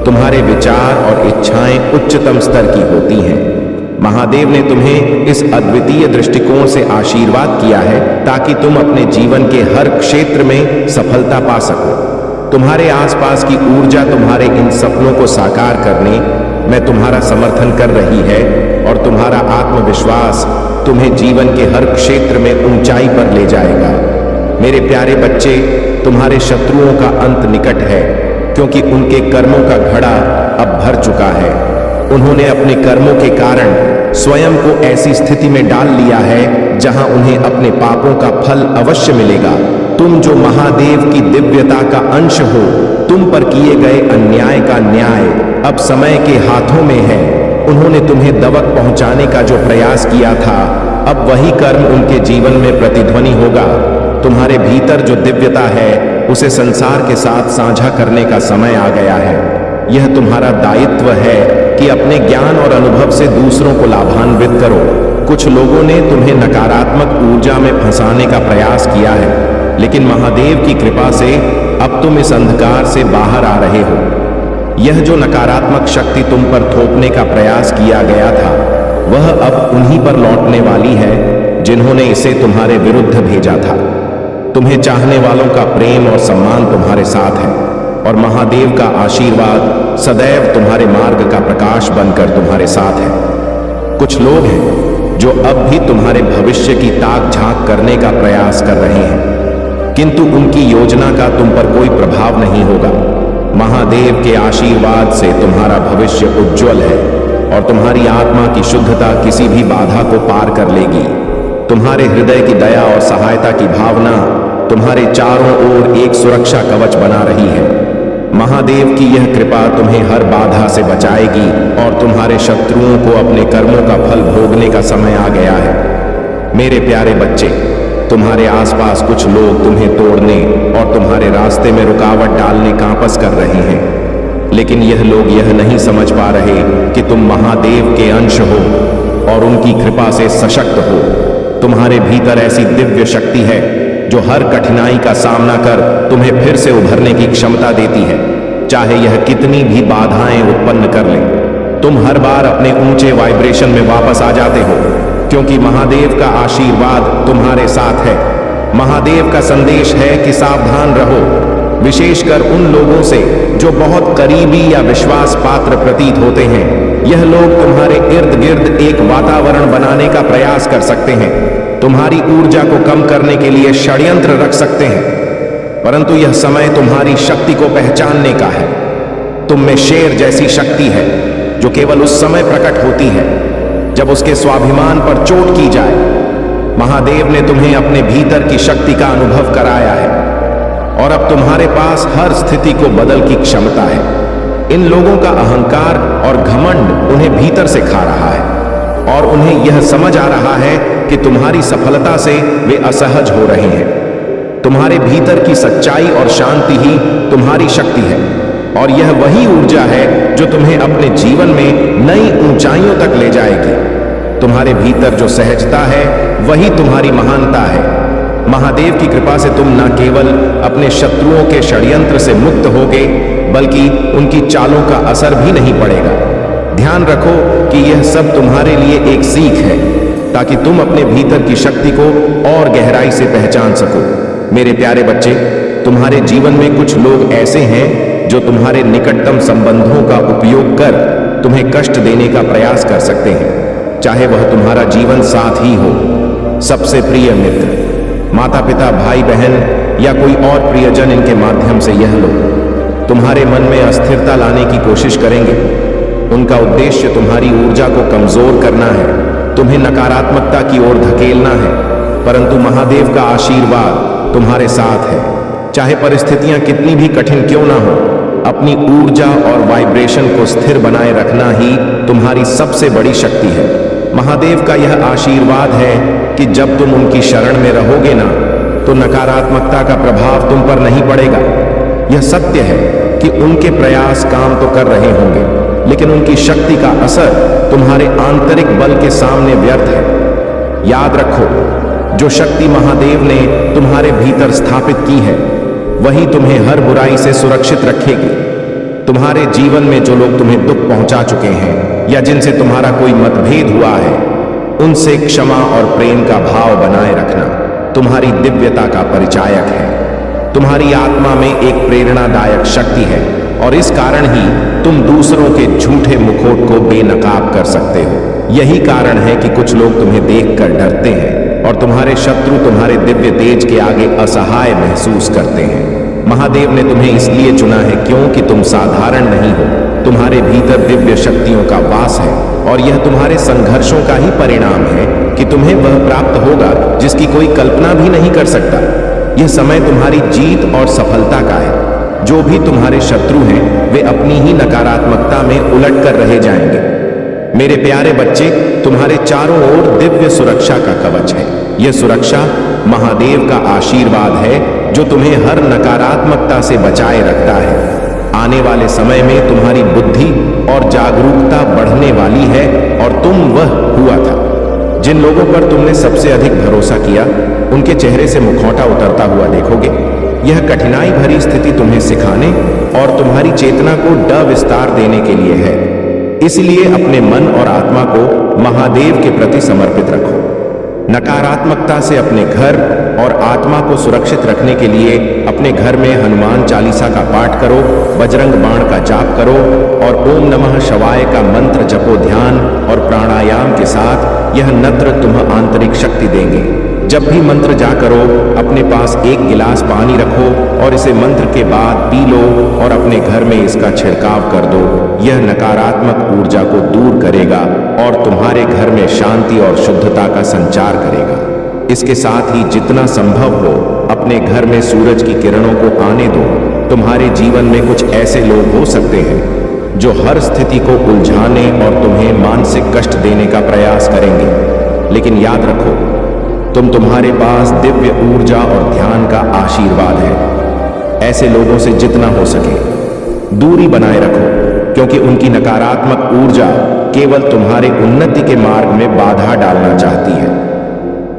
तुम्हारे विचार और इच्छाएं उच्चतम स्तर की होती हैं। महादेव ने तुम्हें इस अद्वितीय दृष्टिकोण से आशीर्वाद किया है ताकि तुम अपने जीवन के हर क्षेत्र में सफलता पा सको। तुम्हारे आसपास की ऊर्जा तुम्हारे इन सपनों को साकार करने में तुम्हारा समर्थन कर रही है और तुम्हारा आत्मविश्वास तुम्हें जीवन के हर क्षेत्र में ऊंचाई पर ले जाएगा। मेरे प्यारे बच्चे, तुम्हारे शत्रुओं का अंत निकट है, क्योंकि उनके कर्मों का घड़ा अब भर चुका है। उन्होंने अपने कर्मों के कारण स्वयं को ऐसी स्थिति में डाल लिया है जहां उन्हें अपने पापों का फल अवश्य मिलेगा। तुम जो महादेव की दिव्यता का अंश हो, तुम पर किए गए अन्याय का न्याय अब समय के हाथों में है। उन्होंने तुम्हें दवक पहुंचाने का जो प्रयास किया था, अब वही कर्म उनके जीवन में प्रतिध्वनि होगा। तुम्हारे भीतर जो दिव्यता है, उसे संसार के साथ साझा करने का समय आ गया है। यह तुम्हारा दायित्व है कि अपने ज्ञान और अनुभव से दूसरों को लाभान्वित करो। कुछ लोगों ने तुम्हें नकारात्मक ऊर्जा में फंसाने का प्रयास किया है, लेकिन महादेव की कृपा से अब तुम इस अंधकार से बाहर आ रहे हो। यह जो नकारात्मक शक्ति तुम पर थोपने का प्रयास किया गया था, वह अब उन्हीं पर लौटने वाली है जिन्होंने इसे तुम्हारे विरुद्ध भेजा था। तुम्हें चाहने वालों का प्रेम और सम्मान तुम्हारे साथ है और महादेव का आशीर्वाद सदैव तुम्हारे मार्ग का प्रकाश बनकर तुम्हारे साथ है। कुछ लोग हैं जो अब भी तुम्हारे भविष्य की ताक झांक करने का प्रयास कर रहे हैं, किंतु उनकी योजना का तुम पर कोई प्रभाव नहीं होगा। महादेव के आशीर्वाद से तुम्हारा भविष्य उज्जवल है और तुम्हारी आत्मा की शुद्धता किसी भी बाधा को पार कर लेगी। तुम्हारे हृदय की दया और सहायता की भावना तुम्हारे चारों ओर एक सुरक्षा कवच बना रही है। महादेव की यह कृपा तुम्हें हर बाधा से बचाएगी और तुम्हारे शत्रुओं को अपने कर्मों का फल भोगने का समय आ गया है। मेरे प्यारे बच्चे, तुम्हारे आसपास कुछ लोग तुम्हें तोड़ने और तुम्हारे रास्ते में रुकावट डालने का आपस कर रहे हैं, लेकिन यह लोग यह नहीं समझ पा रहे कि तुम महादेव के अंश हो और उनकी कृपा से सशक्त हो। तुम्हारे भीतर ऐसी दिव्य शक्ति है जो हर कठिनाई का सामना कर तुम्हें फिर से उभरने की क्षमता देती है, चाहे यह कितनी भी बाधाएं उत्पन्न कर ले। तुम हर बार अपने ऊंचे वाइब्रेशन में वापस आ जाते हो, क्योंकि महादेव का आशीर्वाद तुम्हारे साथ है। महादेव का संदेश है कि सावधान रहो, विशेषकर उन लोगों से जो बहुत करीबी या विश्वास पात्र प्रतीत होते हैं। यह लोग तुम्हारे इर्द गिर्द एक वातावरण बनाने का प्रयास कर सकते हैं, तुम्हारी ऊर्जा को कम करने के लिए षड्यंत्र रख सकते हैं, परंतु यह समय तुम्हारी शक्ति को पहचानने का है। तुम में शेर जैसी शक्ति है जो केवल उस समय प्रकट होती है जब उसके स्वाभिमान पर चोट की जाए। महादेव ने तुम्हें अपने भीतर की शक्ति का अनुभव कराया है और अब तुम्हारे पास हर स्थिति को बदल की क्षमता है। इन लोगों का अहंकार और घमंड उन्हें भीतर से खा रहा है और उन्हें यह समझ आ रहा है कि तुम्हारी सफलता से वे असहज हो रहे हैं। तुम्हारे भीतर की सच्चाई और शांति ही तुम्हारी शक्ति है और यह वही ऊर्जा है जो तुम्हें अपने जीवन में नई ऊंचाइयों तक ले जाएगी। तुम्हारे भीतर जो सहजता है वही तुम्हारी महानता है। महादेव की कृपा से तुम न केवल अपने शत्रुओं के षड्यंत्र से मुक्त होगे, बल्कि उनकी चालों का असर भी नहीं पड़ेगा। ध्यान रखो कि यह सब तुम्हारे लिए एक सीख है, ताकि तुम अपने भीतर की शक्ति को और गहराई से पहचान सको। मेरे प्यारे बच्चे, तुम्हारे जीवन में कुछ लोग ऐसे हैं जो तुम्हारे निकटतम संबंधों का उपयोग कर तुम्हें कष्ट देने का प्रयास कर सकते हैं, चाहे वह तुम्हारा जीवन साथी हो, सबसे प्रिय मित्र, माता पिता, भाई बहन या कोई और प्रियजन। इनके माध्यम से यह लोग तुम्हारे मन में अस्थिरता लाने की कोशिश करेंगे। उनका उद्देश्य तुम्हारी ऊर्जा को कमजोर करना है, तुम्हें नकारात्मकता की ओर धकेलना है। परंतु महादेव का आशीर्वाद तुम्हारे साथ है। चाहे परिस्थितियां कितनी भी कठिन क्यों ना हो, अपनी ऊर्जा और वाइब्रेशन को स्थिर बनाए रखना ही तुम्हारी सबसे बड़ी शक्ति है। महादेव का यह आशीर्वाद है कि जब तुम उनकी शरण में रहोगे ना, तो नकारात्मकता का प्रभाव तुम पर नहीं पड़ेगा। यह सत्य है कि उनके प्रयास काम तो कर रहे होंगे, लेकिन उनकी शक्ति का असर तुम्हारे आंतरिक बल के सामने व्यर्थ है। याद रखो, जो शक्ति महादेव ने तुम्हारे भीतर स्थापित की है, वही तुम्हें हर बुराई से सुरक्षित रखेगी। तुम्हारे जीवन में जो लोग तुम्हें दुख पहुंचा चुके हैं या जिनसे तुम्हारा कोई मतभेद हुआ है, उनसे क्षमा और प्रेम का भाव बनाए रखना तुम्हारी दिव्यता का परिचायक है। तुम्हारी आत्मा में एक प्रेरणादायक शक्ति है और इस कारण ही तुम दूसरों के झूठे मुखौट को बेनकाब कर सकते हो। यही कारण है कि कुछ लोग तुम्हें देखकर डरते हैं और तुम्हारे शत्रु तुम्हारे दिव्य तेज के आगे असहाय महसूस करते हैं। महादेव ने तुम्हें इसलिए चुना है क्योंकि तुम साधारण नहीं हो। तुम्हारे भीतर दिव्य शक्तियों का वास है और यह तुम्हारे संघर्षों का ही परिणाम है कि तुम्हें वह प्राप्त होगा जिसकी कोई कल्पना भी नहीं कर सकता। यह समय तुम्हारी जीत और सफलता का है। जो भी तुम्हारे शत्रु हैं, वे अपनी ही नकारात्मकता में उलट कर रह जाएंगे। मेरे प्यारे बच्चे, तुम्हारे चारों ओर दिव्य सुरक्षा का कवच है। यह सुरक्षा महादेव का आशीर्वाद है जो तुम्हें हर नकारात्मकता से बचाए रखता है। आने वाले समय में तुम्हारी बुद्धि और जागरूकता बढ़ने वाली है और तुम वह हुआ था। जिन लोगों पर तुमने सबसे अधिक भरोसा किया, उनके चेहरे से मुखौटा उतरता हुआ देखोगे। यह कठिनाई भरी स्थिति तुम्हें सिखाने और तुम्हारी चेतना को विस्तार देने के लिए है। इसलिए अपने मन और आत्मा को महादेव के प्रति समर्पित रखो। नकारात्मकता से अपने घर और आत्मा को सुरक्षित रखने के लिए अपने घर में हनुमान चालीसा का पाठ करो, बजरंग बाण का जाप करो और ओम नमः शिवाय का मंत्र जपो। ध्यान और प्राणायाम के साथ यह नत्र तुम्हें आंतरिक शक्ति देंगे। जब भी मंत्र जा करो, अपने पास एक गिलास पानी रखो और इसे मंत्र के बाद पी लो और अपने घर में इसका छिड़काव कर दो। यह नकारात्मक ऊर्जा को दूर करेगा और तुम्हारे घर में शांति और शुद्धता का संचार करेगा। इसके साथ ही जितना संभव हो अपने घर में सूरज की किरणों को आने दो। तुम्हारे जीवन में कुछ ऐसे लोग हो सकते हैं जो हर स्थिति को उलझाने और तुम्हें मानसिक कष्ट देने का प्रयास करेंगे, लेकिन याद रखो, तुम्हारे पास दिव्य ऊर्जा और ध्यान का आशीर्वाद है। ऐसे लोगों से जितना हो सके दूरी बनाए रखो, क्योंकि उनकी नकारात्मक ऊर्जा केवल तुम्हारे उन्नति के मार्ग में बाधा डालना चाहती है।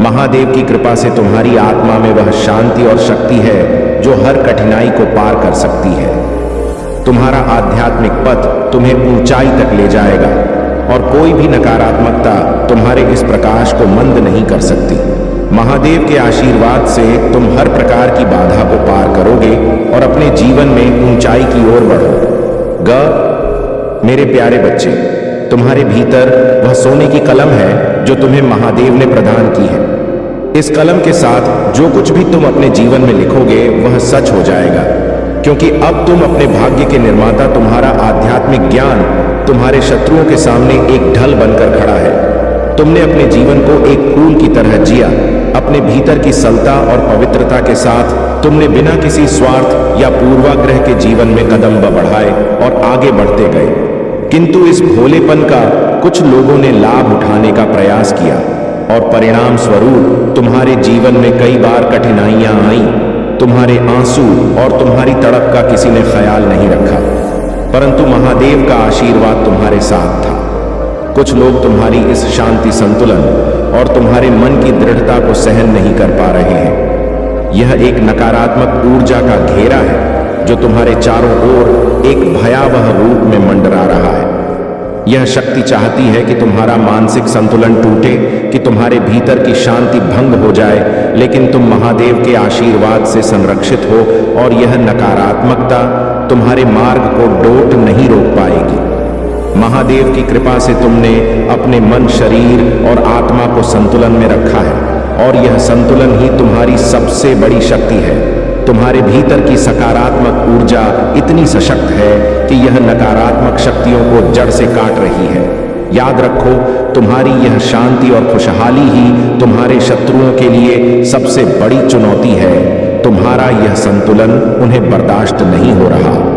महादेव की कृपा से तुम्हारी आत्मा में वह शांति और शक्ति है जो हर कठिनाई को पार कर सकती है। तुम्हारा आध्यात्मिक पथ तुम्हें ऊंचाई तक ले जाएगा और कोई भी नकारात्मकता तुम्हारे इस प्रकाश को मंद नहीं कर सकती। महादेव के आशीर्वाद से तुम हर प्रकार की बाधा को पार करोगे और अपने जीवन में ऊंचाई की ओर बढ़ो। मेरे प्यारे बच्चे, तुम्हारे भीतर वह सोने की कलम है जो तुम्हें महादेव ने प्रदान की है। इस कलम के साथ जो कुछ भी तुम अपने जीवन में लिखोगे वह सच हो जाएगा, क्योंकि अब तुम अपने भाग्य के निर्माता। तुम्हारा आध्यात्मिक ज्ञान तुम्हारे शत्रुओं के सामने एक ढल बनकर खड़ा है। तुमने अपने जीवन को एक फूल की तरह जिया। अपने भीतर की सलता और पवित्रता के साथ तुमने बिना किसी स्वार्थ या पूर्वाग्रह के जीवन में कदम बढ़ाए और आगे बढ़ते गए। किंतु इस भोलेपन का कुछ लोगों ने लाभ उठाने का प्रयास किया और परिणाम स्वरूप तुम्हारे जीवन में कई बार कठिनाइयां आईं। तुम्हारे आंसू और तुम्हारी तड़प का किसी ने ख्याल नहीं रखा, परंतु महादेव का आशीर्वाद तुम्हारे साथ था। कुछ लोग तुम्हारी इस शांति संतुलन और तुम्हारे मन की दृढ़ता को सहन नहीं कर पा रहे हैं। यह एक नकारात्मक ऊर्जा का घेरा है जो तुम्हारे चारों ओर एक भयावह रूप में मंडरा रहा है। यह शक्ति चाहती है कि तुम्हारा मानसिक संतुलन टूटे, कि तुम्हारे भीतर की शांति भंग हो जाए, लेकिन तुम महादेव के आशीर्वाद से संरक्षित हो और यह नकारात्मकता तुम्हारे मार्ग को डोट नहीं रोक पाएगी। महादेव की कृपा से तुमने अपने मन, शरीर और आत्मा को संतुलन में रखा है और यह संतुलन ही तुम्हारी सबसे बड़ी शक्ति है। तुम्हारे भीतर की सकारात्मक ऊर्जा इतनी सशक्त है कि यह नकारात्मक शक्तियों को जड़ से काट रही है। याद रखो, तुम्हारी यह शांति और खुशहाली ही तुम्हारे शत्रुओं के लिए सबसे बड़ी चुनौती है। तुम्हारा यह संतुलन उन्हें बर्दाश्त नहीं हो रहा।